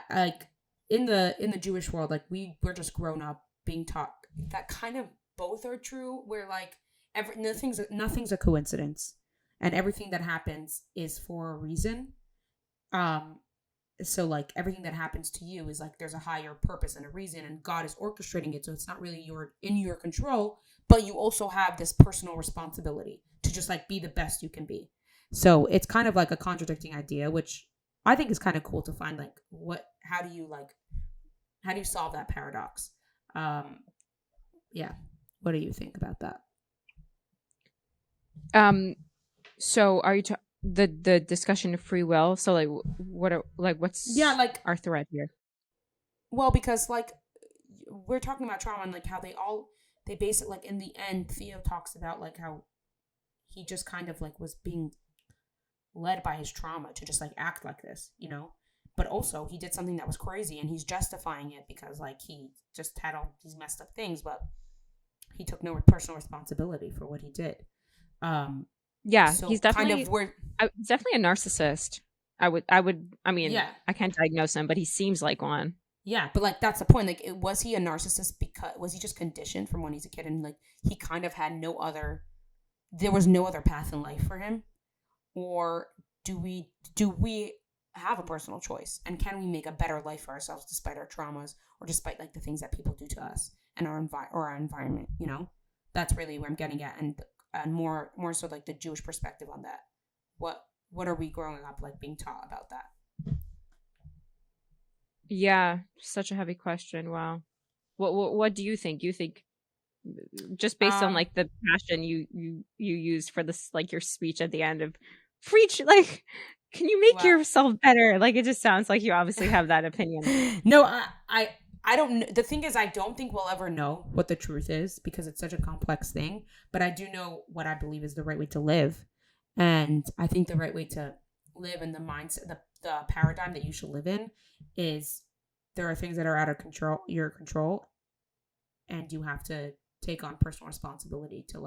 like in the Jewish world, like we're just grown up being taught that kind of both are true. Where like nothing's a coincidence, and everything that happens is for a reason. So like everything that happens to you is like there's a higher purpose and a reason, and God is orchestrating it, so it's not really in your control, but you also have this personal responsibility to just like be the best you can be. So it's kind of like a contradicting idea, which I think is kind of cool to find like how do you solve that paradox? Yeah. What do you think about that? So are you the discussion of free will? So like what's our thread here? Well, because like we're talking about trauma and like how they base it like in the end. Theo talks about like how he just kind of like was being led by his trauma to just like act like this, you know. But also he did something that was crazy, and he's justifying it because like he just had all these messed up things, but he took no personal responsibility for what he did. Yeah, so he's definitely definitely a narcissist. I mean, yeah. I can't diagnose him, but he seems like one. Yeah, but like that's the point. Like, was he a narcissist because was he just conditioned from when he's a kid, and like he kind of had there was no other path in life for him, or do we have a personal choice, and can we make a better life for ourselves despite our traumas or despite like the things that people do to us and our environment? You know, that's really where I'm getting at, and more so like the Jewish perspective on that. What are we growing up like being taught about that? Yeah, such a heavy question. Wow. What do you think? You think just based on like the passion you used for this, like your speech at the end of preach, like can you make yourself better? Like it just sounds like you obviously have that opinion. No, I don't. The thing is, I don't think we'll ever know what the truth is because it's such a complex thing. But I do know what I believe is the right way to live, and I think the right way to live and the mindset, the paradigm that you should live in, is there are things that are out of your control, and you have to take on personal responsibility to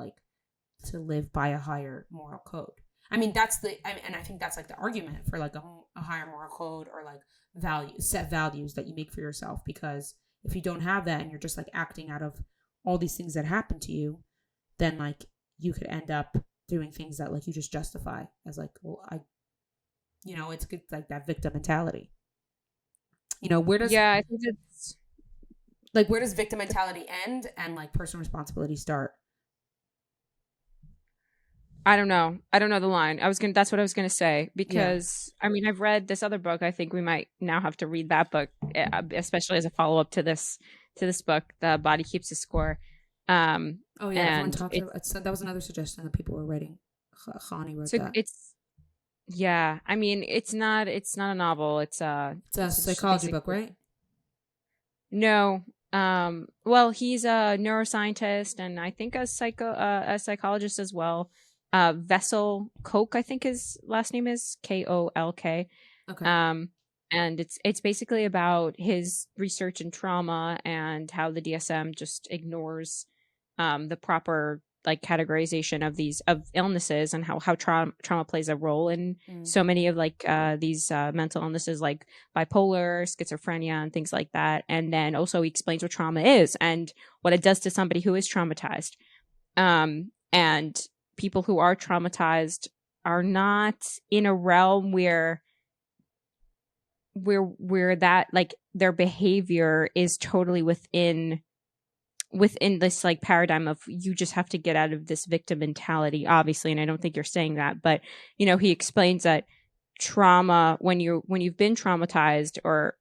live by a higher moral code. I mean, and I think that's like the argument for like a higher moral code or like set values that you make for yourself. Because if you don't have that and you're just like acting out of all these things that happen to you, then like you could end up doing things that like you just justify as like, well, it's like that victim mentality. You know, where does I think it's like where does victim mentality end and like personal responsibility start? I don't know the line. That's what I was gonna say, because I mean, I've read this other book. I think we might now have to read that book, especially as a follow up to this book, The Body Keeps a Score. Everyone talks about that. Was another suggestion that people were writing. Chani wrote that. I mean, it's not a novel. It's a psychology book, right? No, Well, he's a neuroscientist and I think a psychologist as well. Vessel Koch, I think his last name is Kolk. Okay. And it's basically about his research in trauma and how the DSM just ignores the proper like categorization of these of illnesses and how trauma plays a role in so many of like these mental illnesses like bipolar, schizophrenia, and things like that. And then also he explains what trauma is and what it does to somebody who is traumatized. And people who are traumatized are not in a realm where that like their behavior is totally within this like paradigm of you just have to get out of this victim mentality, obviously. And I don't think you're saying that, but you know, he explains that trauma, when you've been traumatized or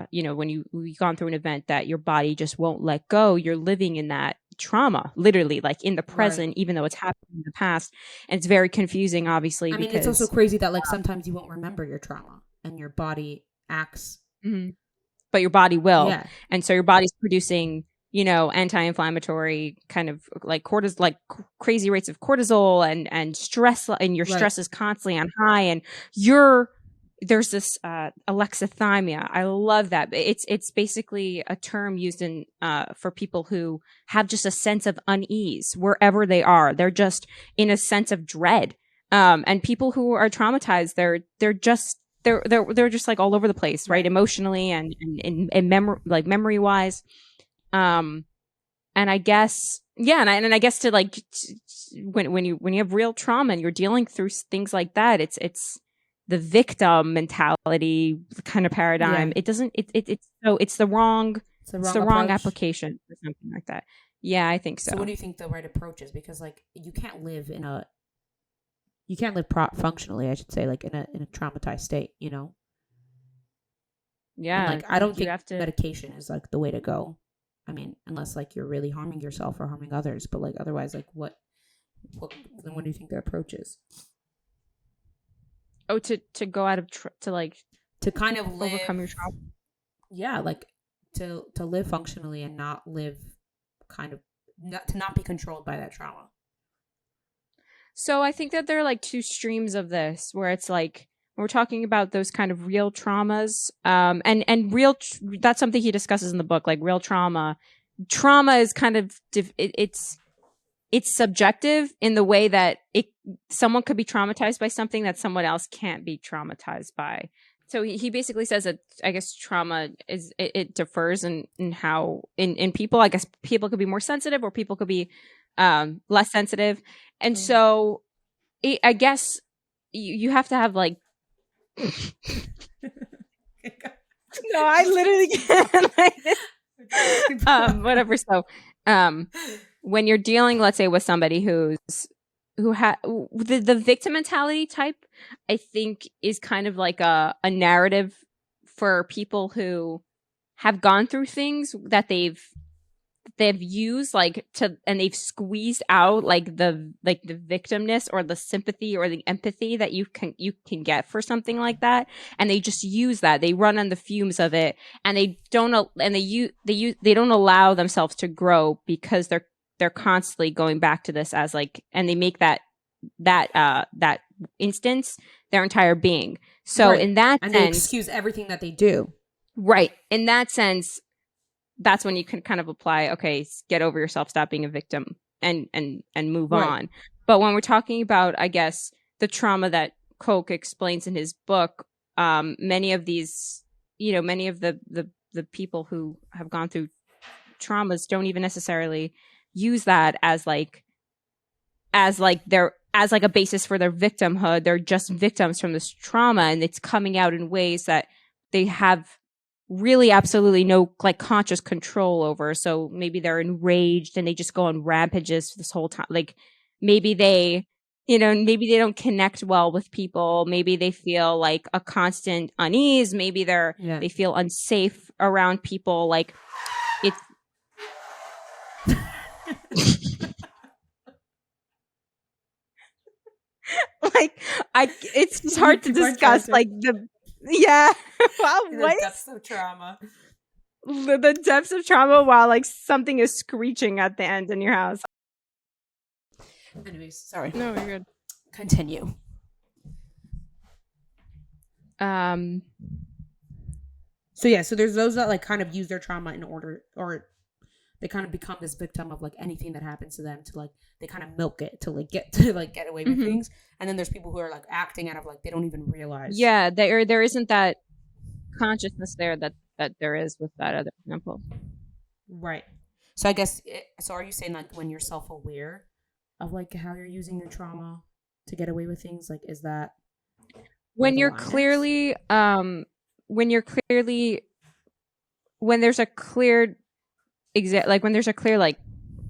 you know, when you've gone through an event that your body just won't let go, you're living in that trauma literally like in the present, even though it's happened in the past. And it's very confusing, obviously. I mean, it's also crazy that like sometimes you won't remember your trauma and your body acts, but your body will. And so your body's producing, you know, anti-inflammatory kind of like cortisol, like crazy rates of cortisol and stress, and your stress is constantly on high, and there's this alexithymia. I love that. It's basically a term used in for people who have just a sense of unease wherever they are. They're just in a sense of dread. And people who are traumatized, they're just like all over the place, right? Emotionally and memory wise. And I guess, and I guess to like when you have real trauma and you're dealing through things like that, it's the victim mentality kind of paradigm. It doesn't. It's the wrong application or something like that. Yeah, I think so. So what do you think the right approach is? Because like you can't live functionally, I should say, like in a traumatized state, you know? Yeah. And, like I don't think medication is like the way to go. I mean, unless like you're really harming yourself or harming others, but like otherwise, like what do you think the approach is? Oh, to go out of to kind of overcome your trauma. Yeah, like to live functionally and not live to not be controlled by that trauma. So I think that there are like two streams of this, where it's like we're talking about those kind of real traumas, and real that's something he discusses in the book. Like real trauma is kind of it's subjective in the way that someone could be traumatized by something that someone else can't be traumatized by. So he basically says that I guess trauma it differs in how in people. I guess people could be more sensitive or people could be less sensitive, and so I guess you have to have like. No, I literally can't. Whatever. So, when you're dealing, let's say, with somebody who the victim mentality type, I think is kind of like a narrative for people who have gone through things that they've used and they've squeezed out the victimness or the sympathy or the empathy that you can get for something like that, and they just use that. They run on the fumes of it, and they don't allow themselves to grow because they're constantly going back to this as like, and they make that instance their entire being. So in that sense, they excuse everything that they do. Right. In that sense, that's when you can kind of apply, okay, get over yourself, stop being a victim, and move on. But when we're talking about, I guess, the trauma that Koch explains in his book, many of these, many of the people who have gone through traumas don't even necessarily use that as a basis for their victimhood. They're just victims from this trauma, and it's coming out in ways that they have really absolutely no like conscious control over. So maybe they're enraged and they just go on rampages this whole time. Like maybe they don't connect well with people. Maybe they feel like a constant unease. Maybe they feel unsafe around people. Like it's it's just hard to discuss like the. Yeah. Wow. What? The depths of trauma. the depths of trauma while like something is screeching at the end in your house. Anyways, sorry. No, you're good. Continue. So yeah, so there's those that like kind of use their trauma in order, or they kind of become this victim of like anything that happens to them, to like they kind of milk it to like get away with things. And then there's people who are like acting out of like they don't even realize. Yeah, there isn't that consciousness there that there is with that other example. Right. So I guess so are you saying like when you're self-aware of like how you're using your trauma to get away with things, like is that when you're clearly when there's a clear like when there's a clear like,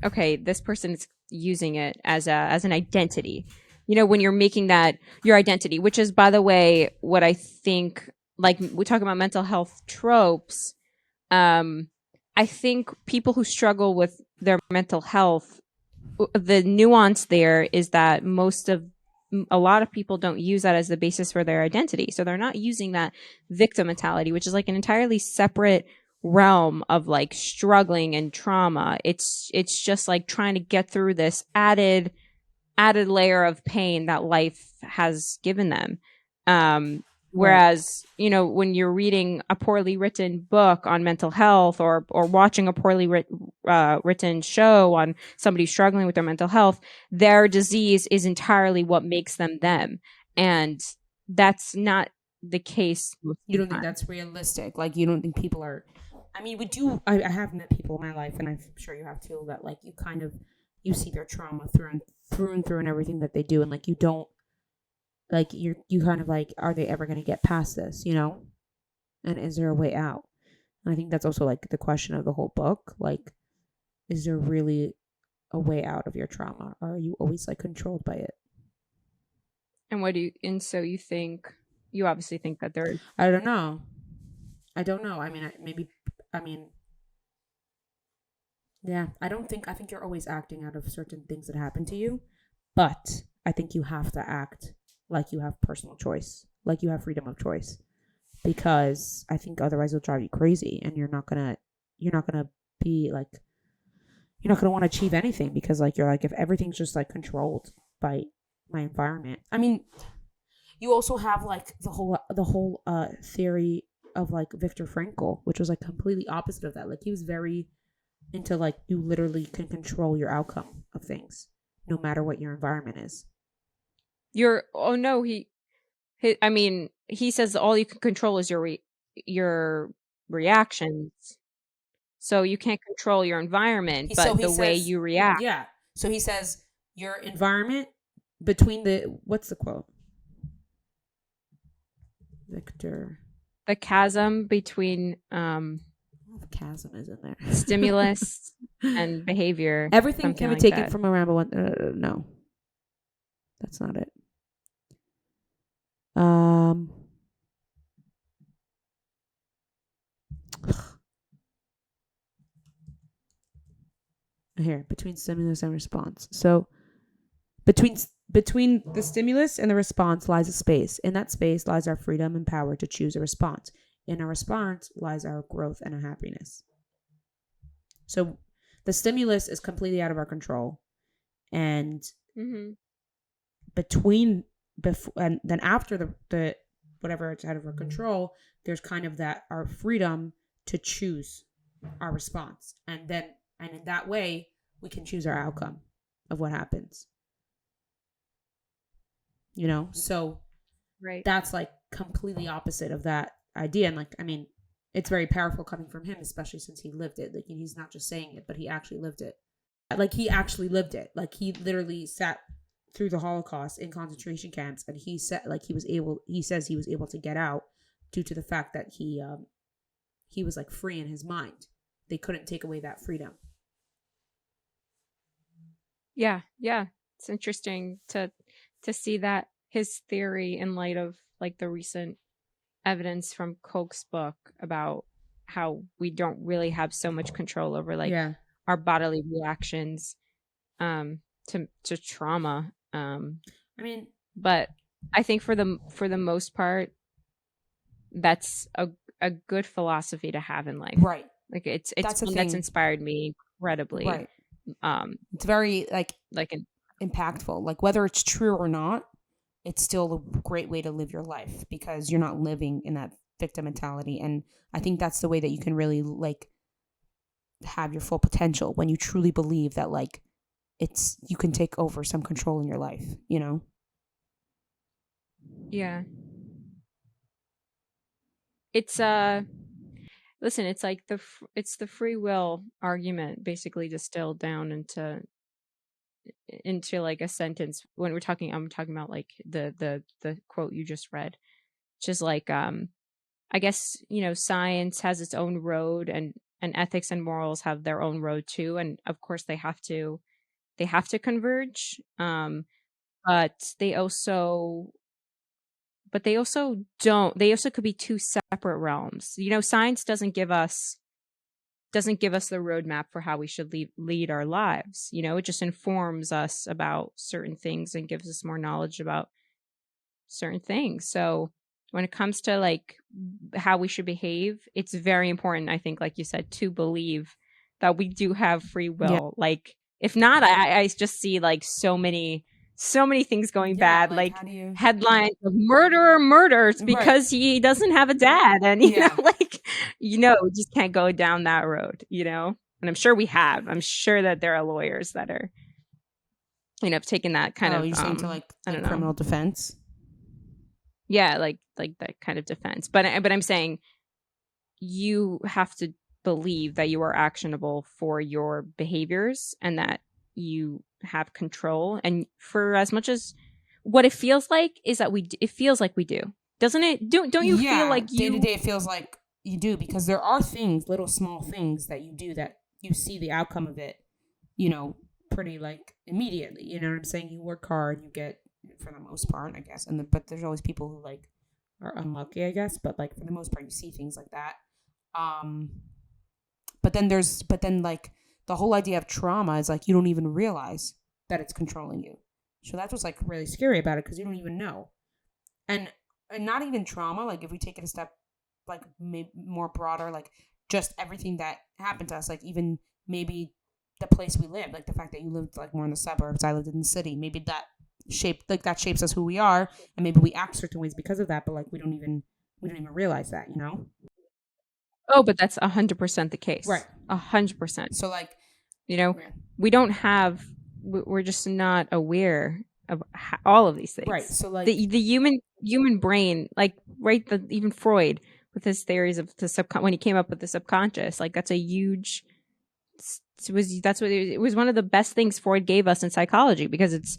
okay, this person is using it as an identity, you know, when you're making that your identity, which is, by the way, what I think, like we talk about mental health tropes. I think people who struggle with their mental health, the nuance there is that a lot of people don't use that as the basis for their identity. So they're not using that victim mentality, which is like an entirely separate realm of like struggling and trauma. It's just like trying to get through this added layer of pain that life has given them. Whereas, you know, when you're reading a poorly written book on mental health, or watching a poorly written show on somebody struggling with their mental health, their disease is entirely what makes them them. And that's not the case. You don't think that's realistic? Like, you don't think people are... I mean, I have met people in my life, and I'm sure you have too, that like you see their trauma through and through and everything that they do, and like you don't, like you kind of like, are they ever going to get past this, you know? And is there a way out? And I think that's also like the question of the whole book. Like, is there really a way out of your trauma, or are you always like controlled by it? And so you obviously think that there is. I don't know. I mean, yeah, I think you're always acting out of certain things that happen to you, but I think you have to act like you have personal choice, like you have freedom of choice, because I think otherwise it'll drive you crazy, and you're not gonna be like, you're not gonna want to achieve anything, because like you're like, if everything's just like controlled by my environment. I mean, you also have like the whole theory of like Viktor Frankl, which was like completely opposite of that. Like he was very into like, you literally can control your outcome of things no matter what your environment is. He says all you can control is your reactions. So you can't control your environment, but the way you react. Yeah. So he says your environment between what's the quote? Victor. The chasm between the chasm is in there. Stimulus and behavior. Everything can be taken from a ramble. No, that's not it. Here, between stimulus and response. So between the stimulus and the response lies a space. In that space lies our freedom and power to choose a response. In our response lies our growth and our happiness. So the stimulus is completely out of our control, and and then after the whatever it's out of our control, there's kind of that our freedom to choose our response, and in that way we can choose our outcome of what happens. You know, so right, that's like completely opposite of that idea. And like, I mean, it's very powerful coming from him, especially since he lived it. Like, he's not just saying it, but he actually lived it. Like, he actually lived it. Like, he literally sat through the Holocaust in concentration camps, and he said, like, he says he was able to get out due to the fact that he was like free in his mind. They couldn't take away that freedom. Yeah. It's interesting to see that his theory in light of like the recent evidence from Koch's book about how we don't really have so much control over like our bodily reactions to trauma. But I think for the most part, that's a good philosophy to have in life. Right. Like it's one that's inspired me incredibly. Right. It's very like impactful. Like whether it's true or not, it's still a great way to live your life because you're not living in that victim mentality. And I think that's the way that you can really like have your full potential when you truly believe that like you can take over some control in your life, you know? Yeah. It's listen, it's like it's the free will argument basically distilled down into like a sentence when I'm talking about like the quote you just read, which is like I guess, you know, science has its own road, and ethics and morals have their own road too, and of course they have to converge, but they also don't, they also could be two separate realms. You know, science doesn't give us the roadmap for how we should lead our lives. You know, it just informs us about certain things and gives us more knowledge about certain things. So when it comes to like how we should behave, it's very important, I think, like you said, to believe that we do have free will. Yeah. Like if not, I just see like so many things going bad, like headlines of murderer murders because he doesn't have a dad, and you know, like, you know, just can't go down that road, you know. And I'm sure that there are lawyers that are, you know, taking that kind of you're saying to like I don't know, criminal defense. Yeah, like that kind of defense. But I'm saying you have to believe that you are actionable for your behaviors and that you have control. And for as much as what it feels like is that it feels like we do, doesn't it? Don't you feel like you day to day? It feels like you do, because there are things, little small things that you do that you see the outcome of it, you know, pretty like immediately. You know what I'm saying? You work hard, you get, for the most part, I guess, but there's always people who like are unlucky, I guess. But like for the most part, you see things like that. But then like the whole idea of trauma is like you don't even realize that it's controlling you. So that's what's like really scary about it, because you don't even know. And not even trauma. Like if we take it a step like maybe more broader, like just everything that happened to us, like even maybe the place we live, like the fact that you lived like more in the suburbs, I lived in the city, maybe that shapes us who we are, and maybe we act certain ways because of that, but like we don't even realize that, you know. Oh, but that's 100% the case, right? 100%. So like, you know, we're just not aware of all of these things, right? So like the human brain, like even Freud with his theories of the when he came up with the subconscious, like that's a huge, it was one of the best things Freud gave us in psychology, because it's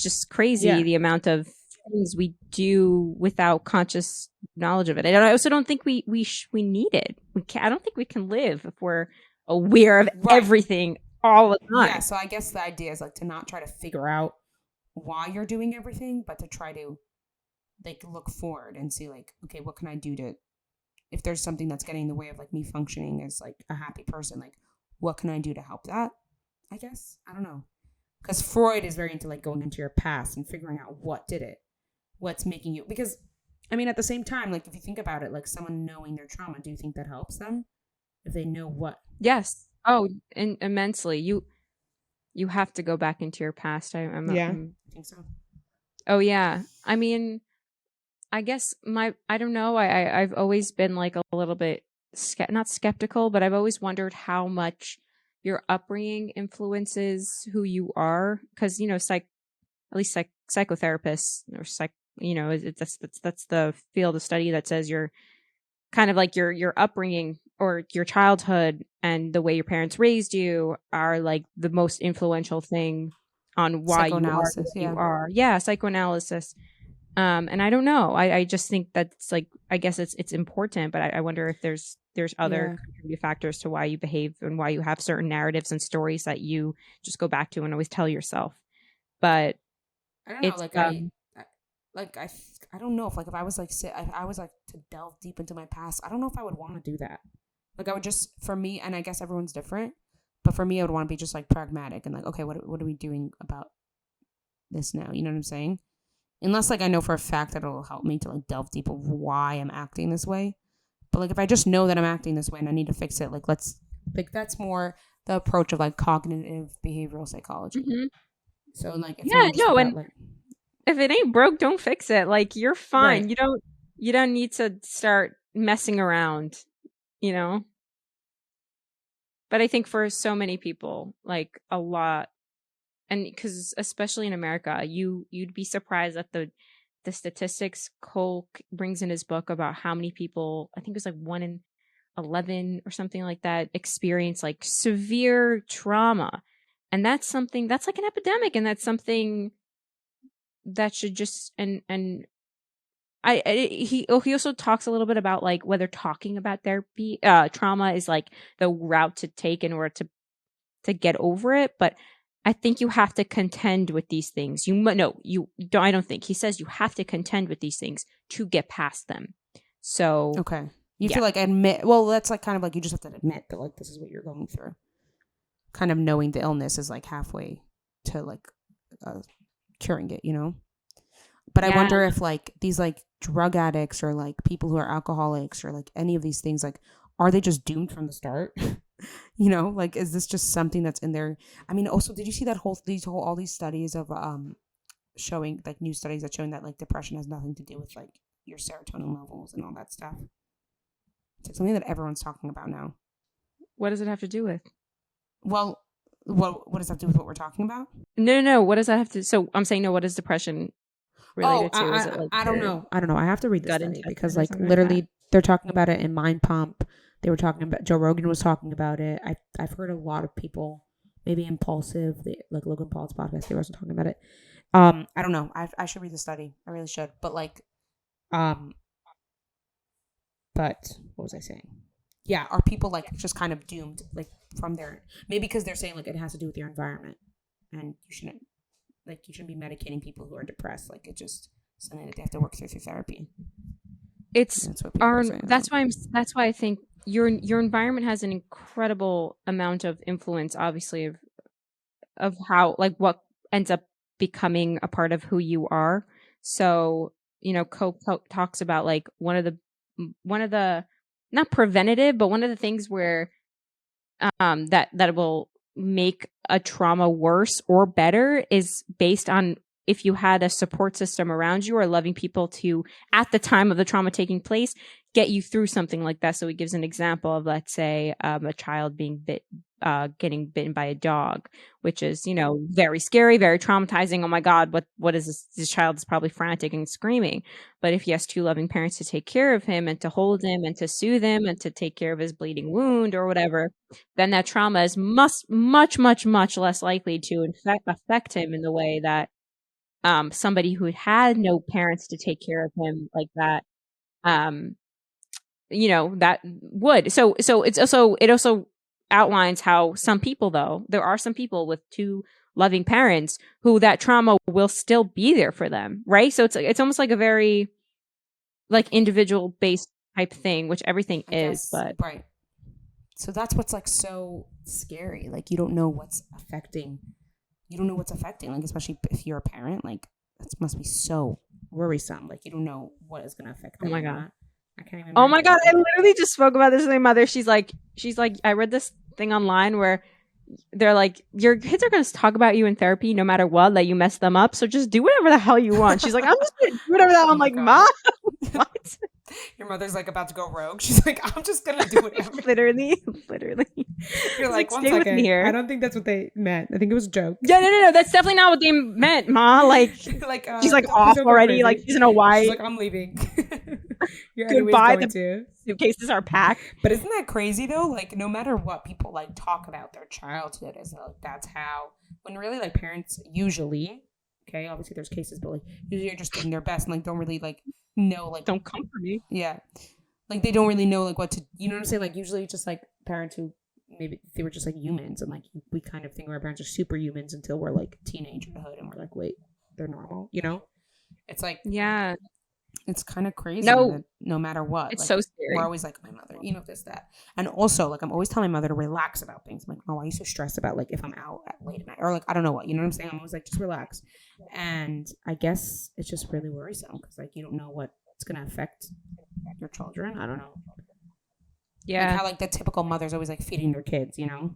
just crazy the amount of things we do without conscious knowledge of it. And I also don't think we need it. I don't think we can live if we're aware of everything all the time. Yeah, so I guess the idea is like to not try to figure out why you're doing everything, but to try to like look forward and see like, okay, what can I do to, if there's something that's getting in the way of like me functioning as like a happy person, like what can I do to help that? I guess, I don't know. Because Freud is very into like going into your past and figuring out what did it, what's making you, because I mean, at the same time, like if you think about it, like someone knowing their trauma, do you think that helps them if they know what? Yes. Oh, immensely. You have to go back into your past. I think so. Oh yeah. I mean, I guess I don't know. I've always been like a little bit not skeptical, but I've always wondered how much your upbringing influences who you are, because you know, psychotherapists or you know, that's the field of study that says you're kind of like your upbringing or your childhood and the way your parents raised you are like the most influential thing on why you are. Yeah, psychoanalysis. And I don't know. I just think that's like, I guess it's important, but I wonder if there's other contributing factors to why you behave and why you have certain narratives and stories that you just go back to and always tell yourself. But I don't know, I don't know if like if I was like I was like to delve deep into my past, I don't know if I would want to do that. Like I would just, for me, and I guess everyone's different, but for me I would want to be just like pragmatic and like, okay, what are we doing about this now? You know what I'm saying? Unless like I know for a fact that it'll help me to like delve deep of why I'm acting this way. But like if I just know that I'm acting this way and I need to fix it, like that's more the approach of like cognitive behavioral psychology. Mm-hmm. So like it's yeah, no, about, and like, if it ain't broke, don't fix it. Like you're fine. Right. You don't need to start messing around, you know? But I think for so many people, like a lot, and because especially in America, you'd be surprised at the statistics Cole brings in his book about how many people, I think it was like 1 in 11 or something like that, experience like severe trauma. And that's something that's like an epidemic, and that's something that should just and he also talks a little bit about like whether talking about therapy trauma is like the route to take in order to get over it, but I think you have to contend with these things. You don't. I don't think he says you have to contend with these things to get past them. So okay, you feel like admit. Well, that's like kind of like you just have to admit that like this is what you're going through. Kind of knowing the illness is like halfway to like curing it, you know. But I wonder if like these like drug addicts or like people who are alcoholics or like any of these things, like, are they just doomed from the start? You know, like, is this just something that's in there? I mean, also, did you see that all these studies of showing like new studies that showing that like depression has nothing to do with like your serotonin levels and all that stuff? It's like something that everyone's talking about now. What does it have to do with? Well, what does that have to do with what we're talking about? No. What does that have to? So I'm saying no. What is depression related to? Is it like I don't know. I have to read the study because like literally like they're talking about it in Mind Pump. They were talking about Joe Rogan was talking about it. I've heard a lot of people, maybe Impulsive, like Logan Paul's podcast. They were also talking about it. I don't know. I should read the study. I really should. But like, but what was I saying? Yeah, are people like just kind of doomed like from their maybe because they're saying like it has to do with your environment and you shouldn't be medicating people who are depressed. Like, it just something that they have to work through therapy. That's why I think your environment has an incredible amount of influence, obviously, of how like what ends up becoming a part of who you are. So, you know, Cope talks about like one of the not preventative, but one of the things where that will make a trauma worse or better is based on if you had a support system around you or loving people to, at the time of the trauma taking place, get you through something like that. So he gives an example of, let's say, a child being getting bitten by a dog, which is, you know, very scary, very traumatizing. Oh my God, what is this? This child is probably frantic and screaming. But if he has two loving parents to take care of him and to hold him and to soothe him and to take care of his bleeding wound or whatever, then that trauma is much less likely to affect him in the way that somebody who had no parents to take care of him like that, you know, that would. So it also outlines how some people, though, there are some people with two loving parents who that trauma will still be there for them, right? So it's almost like a very like individual based type thing, which everything is, but right. So that's what's like so scary. Like you don't know what's affecting, like especially if you're a parent, like that must be so worrisome. Like you don't know what is going to affect them. Oh my God. I can't even. Oh my God, I literally just spoke about this with my mother. She's like, I read this thing online where they're like, your kids are going to talk about you in therapy no matter what, that you mess them up. So just do whatever the hell you want. She's like, I'm just going to do whatever the hell. I'm like, Mom, what? Your mother's like about to go rogue. She's like, I'm just going to do whatever. literally. You're like, stay with me here. I don't think that's what they meant. I think it was a joke. Yeah, no. That's definitely not what they meant, Ma. Like, she's like off already. Like, she's in a white. She's like, I'm leaving. Goodbye. The suitcases are packed. But isn't that crazy though? Like, no matter what, people like talk about their childhood as like that's how. When really, like parents usually, okay, obviously there's cases, but like usually are just doing their best and like don't really like know like don't comfort me. Yeah, like they don't really know like what to. You know what I'm saying? Like usually just like parents who maybe they were just like humans and like we kind of think our parents are superhumans until we're like teenagerhood and we're like, wait, they're normal. You know? It's like yeah. It's kind of crazy that no matter what. It's like, so scary. We're always like, my mother, you know, this, that. And also, like, I'm always telling my mother to relax about things. I'm like, oh, why are you so stressed about, like, if I'm out at late at night? Or, like, I don't know what. You know what I'm saying? I'm always like, just relax. And I guess it's just really worrisome because, like, you don't know what's going to affect your children. I don't know. Yeah. Like how like the typical mother's always like feeding their kids, you know?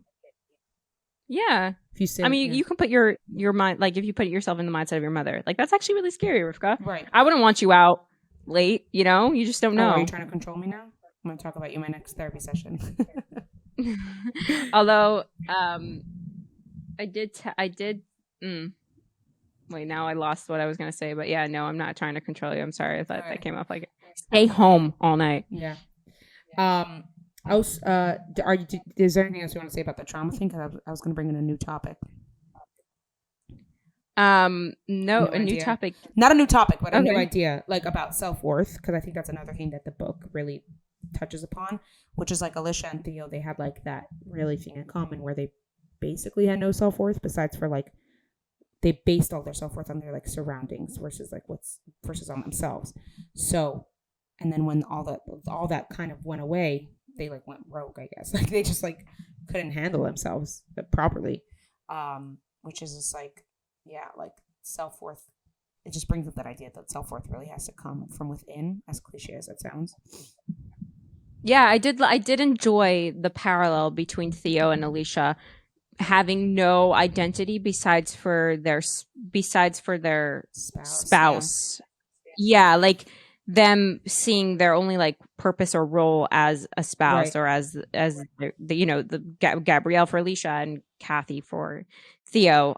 Yeah. If you say, I mean, yeah. you can put your mind, like if you put yourself in the mindset of your mother, like that's actually really scary, Rivka. Right. I wouldn't want you out late, you know? You just don't know. Are you trying to control me now? I'm going to talk about you in my next therapy session. Although, wait, now I lost what I was going to say, but yeah, no, I'm not trying to control you. I'm sorry. I thought that came off like stay home all night. Yeah. Is there anything else you want to say about the trauma thing? Because I was going to bring in a new topic. No, a new topic. Not a new topic, but a new idea, like about self-worth, because I think that's another thing that the book really touches upon, which is like Alicia and Theo, they had like that really thing in common where they basically had no self-worth besides for like they based all their self-worth on their like surroundings versus on themselves. So, and then when all that kind of went away, they like went rogue, I guess. Like they just like couldn't handle themselves properly, which is just like, yeah, like self-worth. It just brings up that idea that self-worth really has to come from within, as cliche as that sounds. Yeah, I did enjoy the parallel between Theo and Alicia having no identity besides for their spouse. Yeah, like them seeing their only like purpose or role as a spouse, right, or as the Gabrielle for Alicia and Kathy for Theo.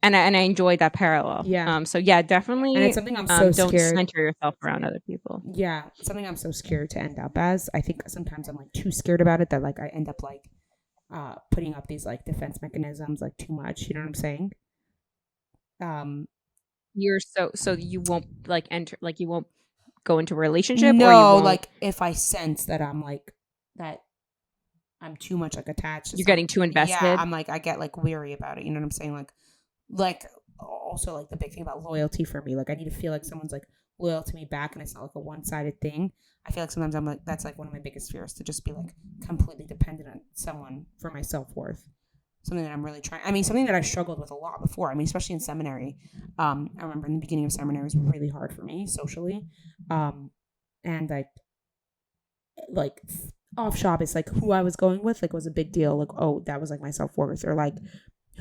And I enjoyed that parallel. Yeah. So yeah, definitely. And it's something I'm so don't scared. center yourself around other people. Yeah, something I'm so scared to end up as. I think sometimes I'm like too scared about it that like I end up like putting up these like defense mechanisms like too much. You know what I'm saying? You're so you won't like enter, like you won't go into a relationship. No, or you won't... like if I sense that I'm like that. I'm too much like attached. You're getting too invested. Yeah, I'm like I get like weary about it. You know what I'm saying? Like also like the big thing about loyalty for me, like I need to feel like someone's like loyal to me back, and it's not like a one-sided thing. I feel like sometimes I'm like, that's like one of my biggest fears, to just be like completely dependent on someone for my self-worth. Something that I'm really trying. I mean, something that I struggled with a lot before. I mean, especially in seminary. I remember in the beginning of seminary it was really hard for me socially, and like off Shabbos, like who I was going with, like was a big deal. Like, oh, that was like my self-worth, or like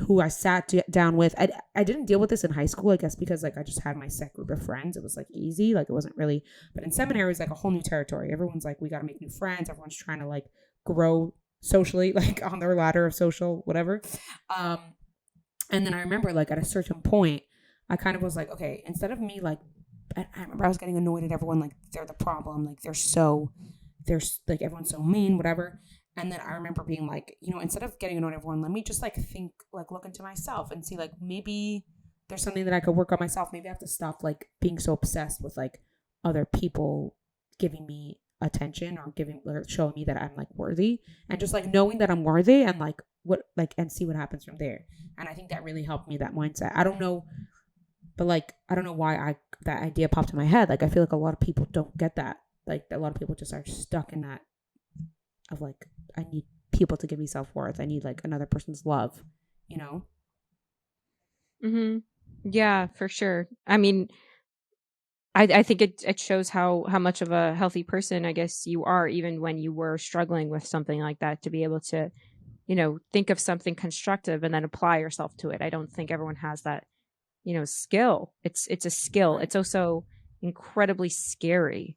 who I sat down with. I didn't deal with this in high school, I guess, because like I just had my set group of friends. It was like easy, like it wasn't really. But in seminary, it was like a whole new territory. Everyone's like, we got to make new friends. Everyone's trying to like grow socially, like on their ladder of social whatever. And then I remember like at a certain point, I kind of was like, okay, instead of me like, I remember I was getting annoyed at everyone, like they're the problem, like they're like everyone's so mean, whatever. And then I remember being like, instead of getting annoyed at everyone, let me just like think, like look into myself and see like maybe there's something that I could work on myself. Maybe I have to stop like being so obsessed with like other people giving me attention or showing me that I'm like worthy, and just like knowing that I'm worthy and like and see what happens from there. And I think that really helped me, that mindset. I don't know, but like I don't know why that idea popped in my head. Like I feel like a lot of people don't get that. Like a lot of people just are stuck in that of like, I need people to give me self-worth. I need like another person's love, Mm-hmm. Yeah, for sure. I mean, I think it shows how much of a healthy person, I guess, you are, even when you were struggling with something like that, to be able to, think of something constructive and then apply yourself to it. I don't think everyone has that, skill. It's a skill. It's also incredibly scary.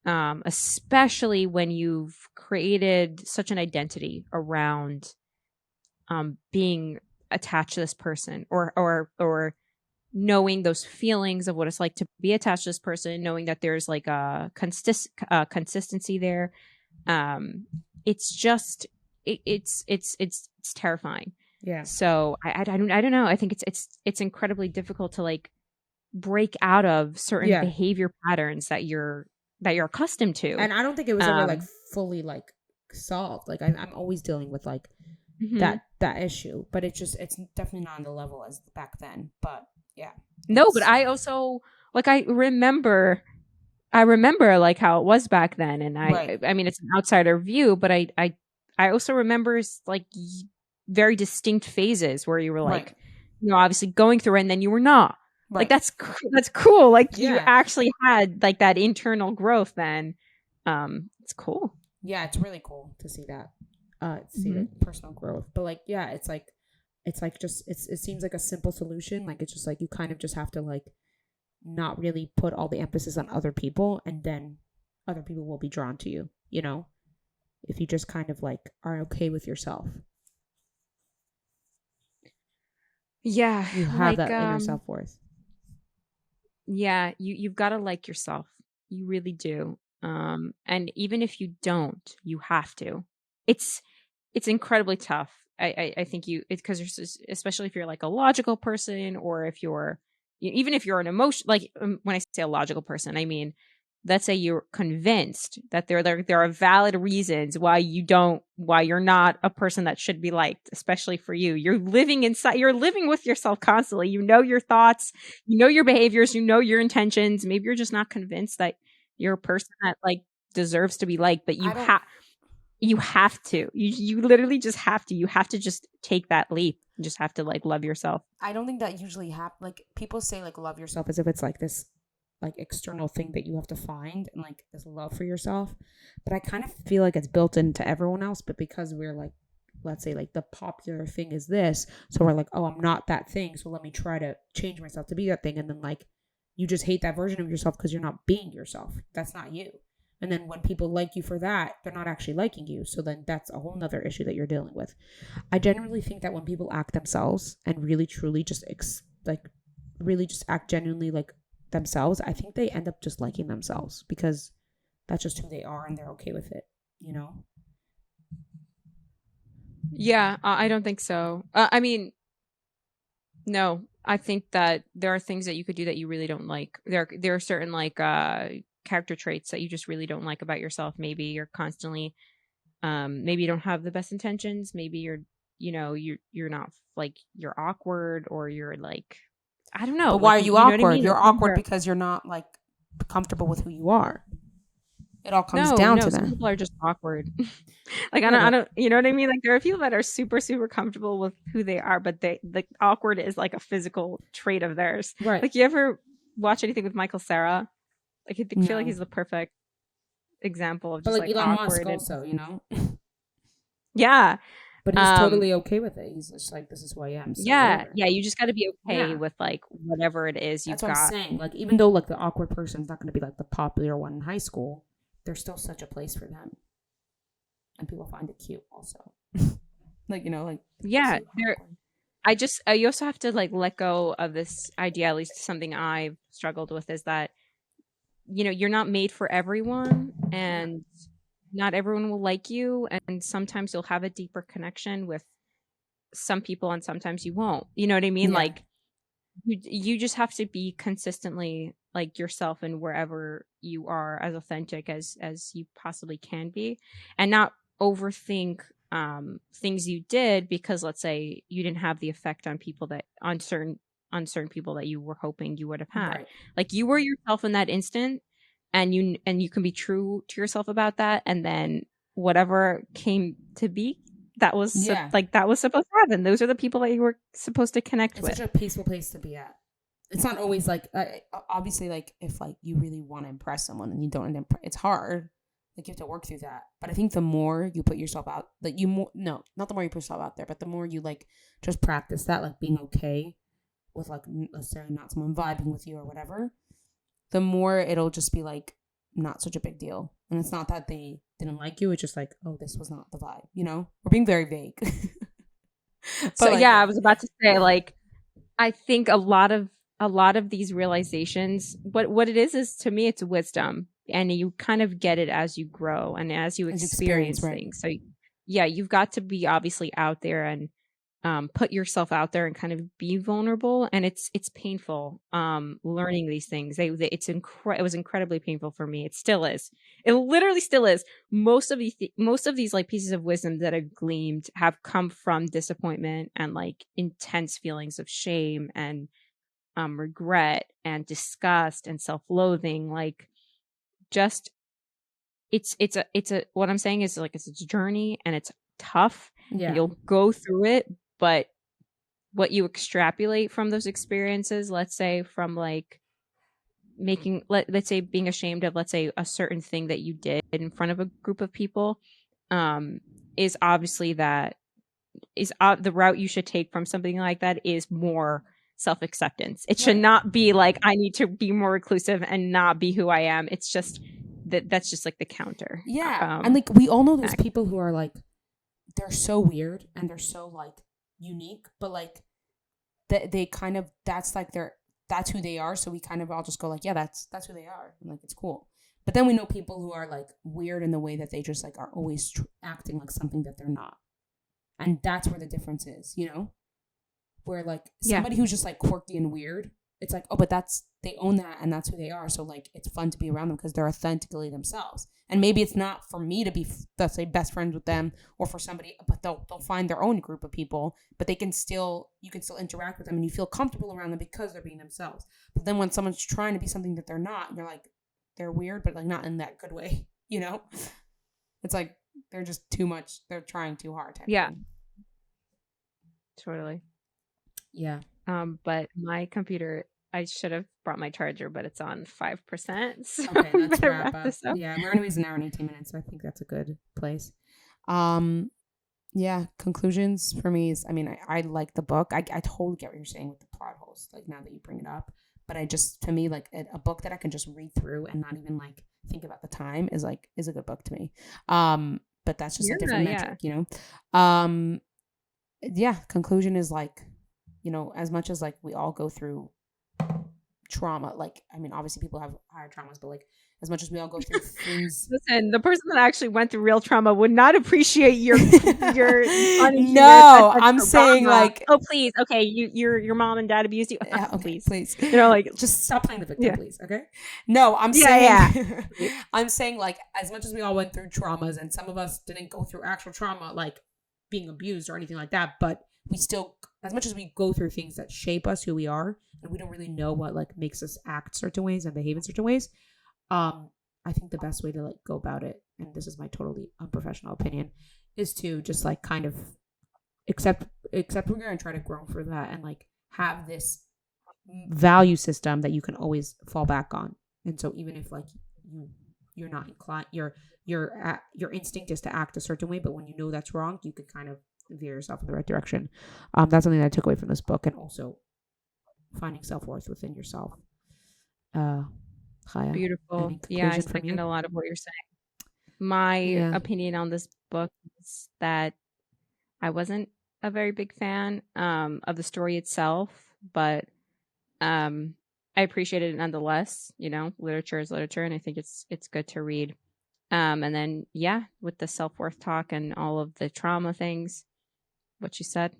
Especially when you've created such an identity around being attached to this person, or knowing those feelings of what it's like to be attached to this person, knowing that there's like a consistency there. It's just it's terrifying. Yeah. So I don't know. I think it's incredibly difficult to like break out of certain behavior patterns that you're accustomed to. And I don't think it was ever like fully like solved. Like I'm always dealing with like that issue, but it's definitely not on the level as back then. But yeah. No, but I also like I remember like how it was back then, and I mean it's an outsider view, but I also remember like very distinct phases where you were like, obviously going through it, and then you were not. Right. Like that's cool. Like you actually had like that internal growth then. It's cool. Yeah, it's really cool to see that. See like personal growth. But like, yeah, it's like just it seems like a simple solution. Like it's just like you kind of just have to like not really put all the emphasis on other people, and then other people will be drawn to you, you know? If you just kind of like are okay with yourself. Yeah. You have that inner self-worth. Yeah, you've got to like yourself. You really do. And even if you don't, you have to. It's incredibly tough. I think it's because especially if you're like a logical person, or if you're even if you're an emotion, like when I say a logical person, I mean, let's say you're convinced that there are valid reasons why you're not a person that should be liked, especially for you. You're living with yourself constantly. You know your thoughts, you know your behaviors, you know your intentions. Maybe you're just not convinced that you're a person that like deserves to be liked, but you have to. You literally just have to. You have to just take that leap. You just have to like love yourself. I don't think that usually happens. Like people say like love yourself as if it's like this like external thing that you have to find, and like this love for yourself. But I kind of feel like it's built into everyone else, but because we're like, let's say like the popular thing is this, so we're like, oh, I'm not that thing, so let me try to change myself to be that thing. And then like you just hate that version of yourself because you're not being yourself. That's not you. And then when people like you for that, they're not actually liking you. So then that's a whole nother issue that you're dealing with. I generally think that when people act themselves and really truly just really just act genuinely like themselves, I think they end up just liking themselves because that's just who they are and they're okay with it, you know? Yeah, I don't think so. I mean, no, I think that there are things that you could do that you really don't like. There are certain like character traits that you just really don't like about yourself. Maybe you're constantly maybe you don't have the best intentions. Maybe you're not like you're awkward, or you're like I don't know. But why like, are you awkward? What I mean? You're awkward because you're not like comfortable with who you are. It all comes down to that. Some people are just awkward. Like I don't, you know what I mean? Like there are people that are super, super comfortable with who they are, but like awkward is like a physical trait of theirs. Right. Like you ever watch anything with Michael Cera? Like I feel like he's the perfect example of just but like Elon awkward. Musk also, you know? Yeah. But he's totally okay with it. He's just like, this is who I am. So yeah. whatever. Yeah. You just got to be okay with like whatever it is you've got. That's what I'm saying. Like even though like the awkward person's not going to be like the popular one in high school, there's still such a place for them. And people find it cute also. Like, you know, like. Yeah. You also have to like let go of this idea, at least something I've struggled with, is that, you're not made for everyone, and not everyone will like you. And sometimes you'll have a deeper connection with some people and sometimes you won't. You know what I mean? Yeah. Like you just have to be consistently like yourself, and wherever you are as authentic as you possibly can be, and not overthink things you did because let's say you didn't have the effect on people that on certain people that you were hoping you would have had. Right. Like you were yourself in that instant, and you can be true to yourself about that, and then whatever came to be, that was that was supposed to happen. Those are the people that you were supposed to connect with. It's such a peaceful place to be at. It's not always like obviously like if like you really want to impress someone and you don't it's hard. Like you have to work through that. But I think the more you put yourself out, like not the more you put yourself out there, but the more you like just practice that, like being okay with like let's say not someone vibing with you or whatever, the more it'll just be like not such a big deal. And it's not that they didn't like you, it's just like, oh, this was not the vibe, you know? We're being very vague. So like, yeah, I was about to say like I think a lot of these realizations, what it is to me it's wisdom, and you kind of get it as you grow and as you experience things. Right. So yeah, you've got to be obviously out there and put yourself out there and kind of be vulnerable, and it's painful learning these things. It was incredibly painful for me. It still is. It literally still is. Most of these like pieces of wisdom that have gleamed have come from disappointment and like intense feelings of shame and regret and disgust and self-loathing. Like just it's a what I'm saying is like it's a journey, and it's tough. Yeah. And you'll go through it. But what you extrapolate from those experiences, let's say from like making, let's say, being ashamed of, let's say, a certain thing that you did in front of a group of people, is obviously the route you should take from something like that is more self-acceptance. It should not be like, I need to be more reclusive and not be who I am. It's just that's just like the counter. Yeah. And like, we all know those people who are like, they're so weird and they're so like unique, but like they kind of, that's who they are. So we kind of all just go like, yeah, that's who they are. And like, it's cool. But then we know people who are like weird in the way that they just like are always acting like something that they're not. And that's where the difference is, you know? Where like somebody who's just like quirky and weird, it's like, oh, but they own that and that's who they are. So like, it's fun to be around them because they're authentically themselves. And maybe it's not for me to be, let's say, best friends with them, or for somebody, but they'll find their own group of people, but you can still interact with them and you feel comfortable around them because they're being themselves. But then when someone's trying to be something that they're not, you're like, they're weird, but like not in that good way, you know? It's like, they're just too much. They're trying too hard. Yeah. Totally. Yeah. But my computer, I should have brought my charger, but it's on 5%. So okay, let's wrap up. Yeah, we're anyways an hour and 18 minutes, so I think that's a good place. Yeah, conclusions for me is, I mean, I like the book. I totally get what you're saying with the plot holes, like now that you bring it up. But to me, like a book that I can just read through and not even like think about the time is a good book to me. But that's just a different metric, you know? Yeah, conclusion is like, you know, as much as like we all go through trauma, like, I mean, obviously people have higher traumas, but like as much as we all go through things. Listen, the person that actually went through real trauma would not appreciate your no, I'm saying trauma. Like, oh please, okay, your mom and dad abused you. Yeah, okay, please, you know, like, just stop playing the victim, please. Okay. No, I'm saying, I'm saying like, as much as we all went through traumas, and some of us didn't go through actual trauma, like being abused or anything like that, but we still, as much as we go through things that shape us, who we are, and we don't really know what like makes us act certain ways and behave in certain ways. I think the best way to like go about it, and this is my totally unprofessional opinion, is to just like kind of accept we're going to try to grow for that and like have this value system that you can always fall back on. And so even if like you're not inclined, your instinct is to act a certain way, but when you know that's wrong, you can kind of veer yourself in the right direction. That's something that I took away from this book, and also finding self-worth within yourself. Chaya, beautiful. Yeah, I second a lot of what you're saying. My opinion on this book is that I wasn't a very big fan of the story itself, but I appreciated it nonetheless. You know, literature is literature, and I think it's good to read. And then with the self-worth talk and all of the trauma things, what you said.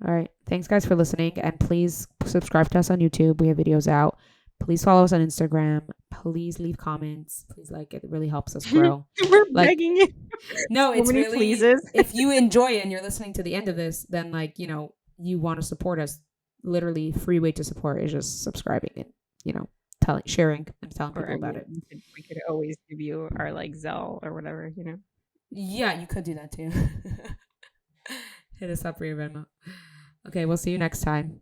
All right, thanks guys for listening, and please subscribe to us on YouTube. We have videos out. Please follow us on Instagram. Please leave comments. Please, like, it really helps us grow. We're begging you. No, it's really pleases. If you enjoy it and you're listening to the end of this, then like, you know, you want to support us. Literally, free way to support is just subscribing and, you know, sharing and telling people about it. We could always give you our like Zelle or whatever, you know. Yeah, you could do that too. Hit us up for your Venmo. Okay, we'll see you next time.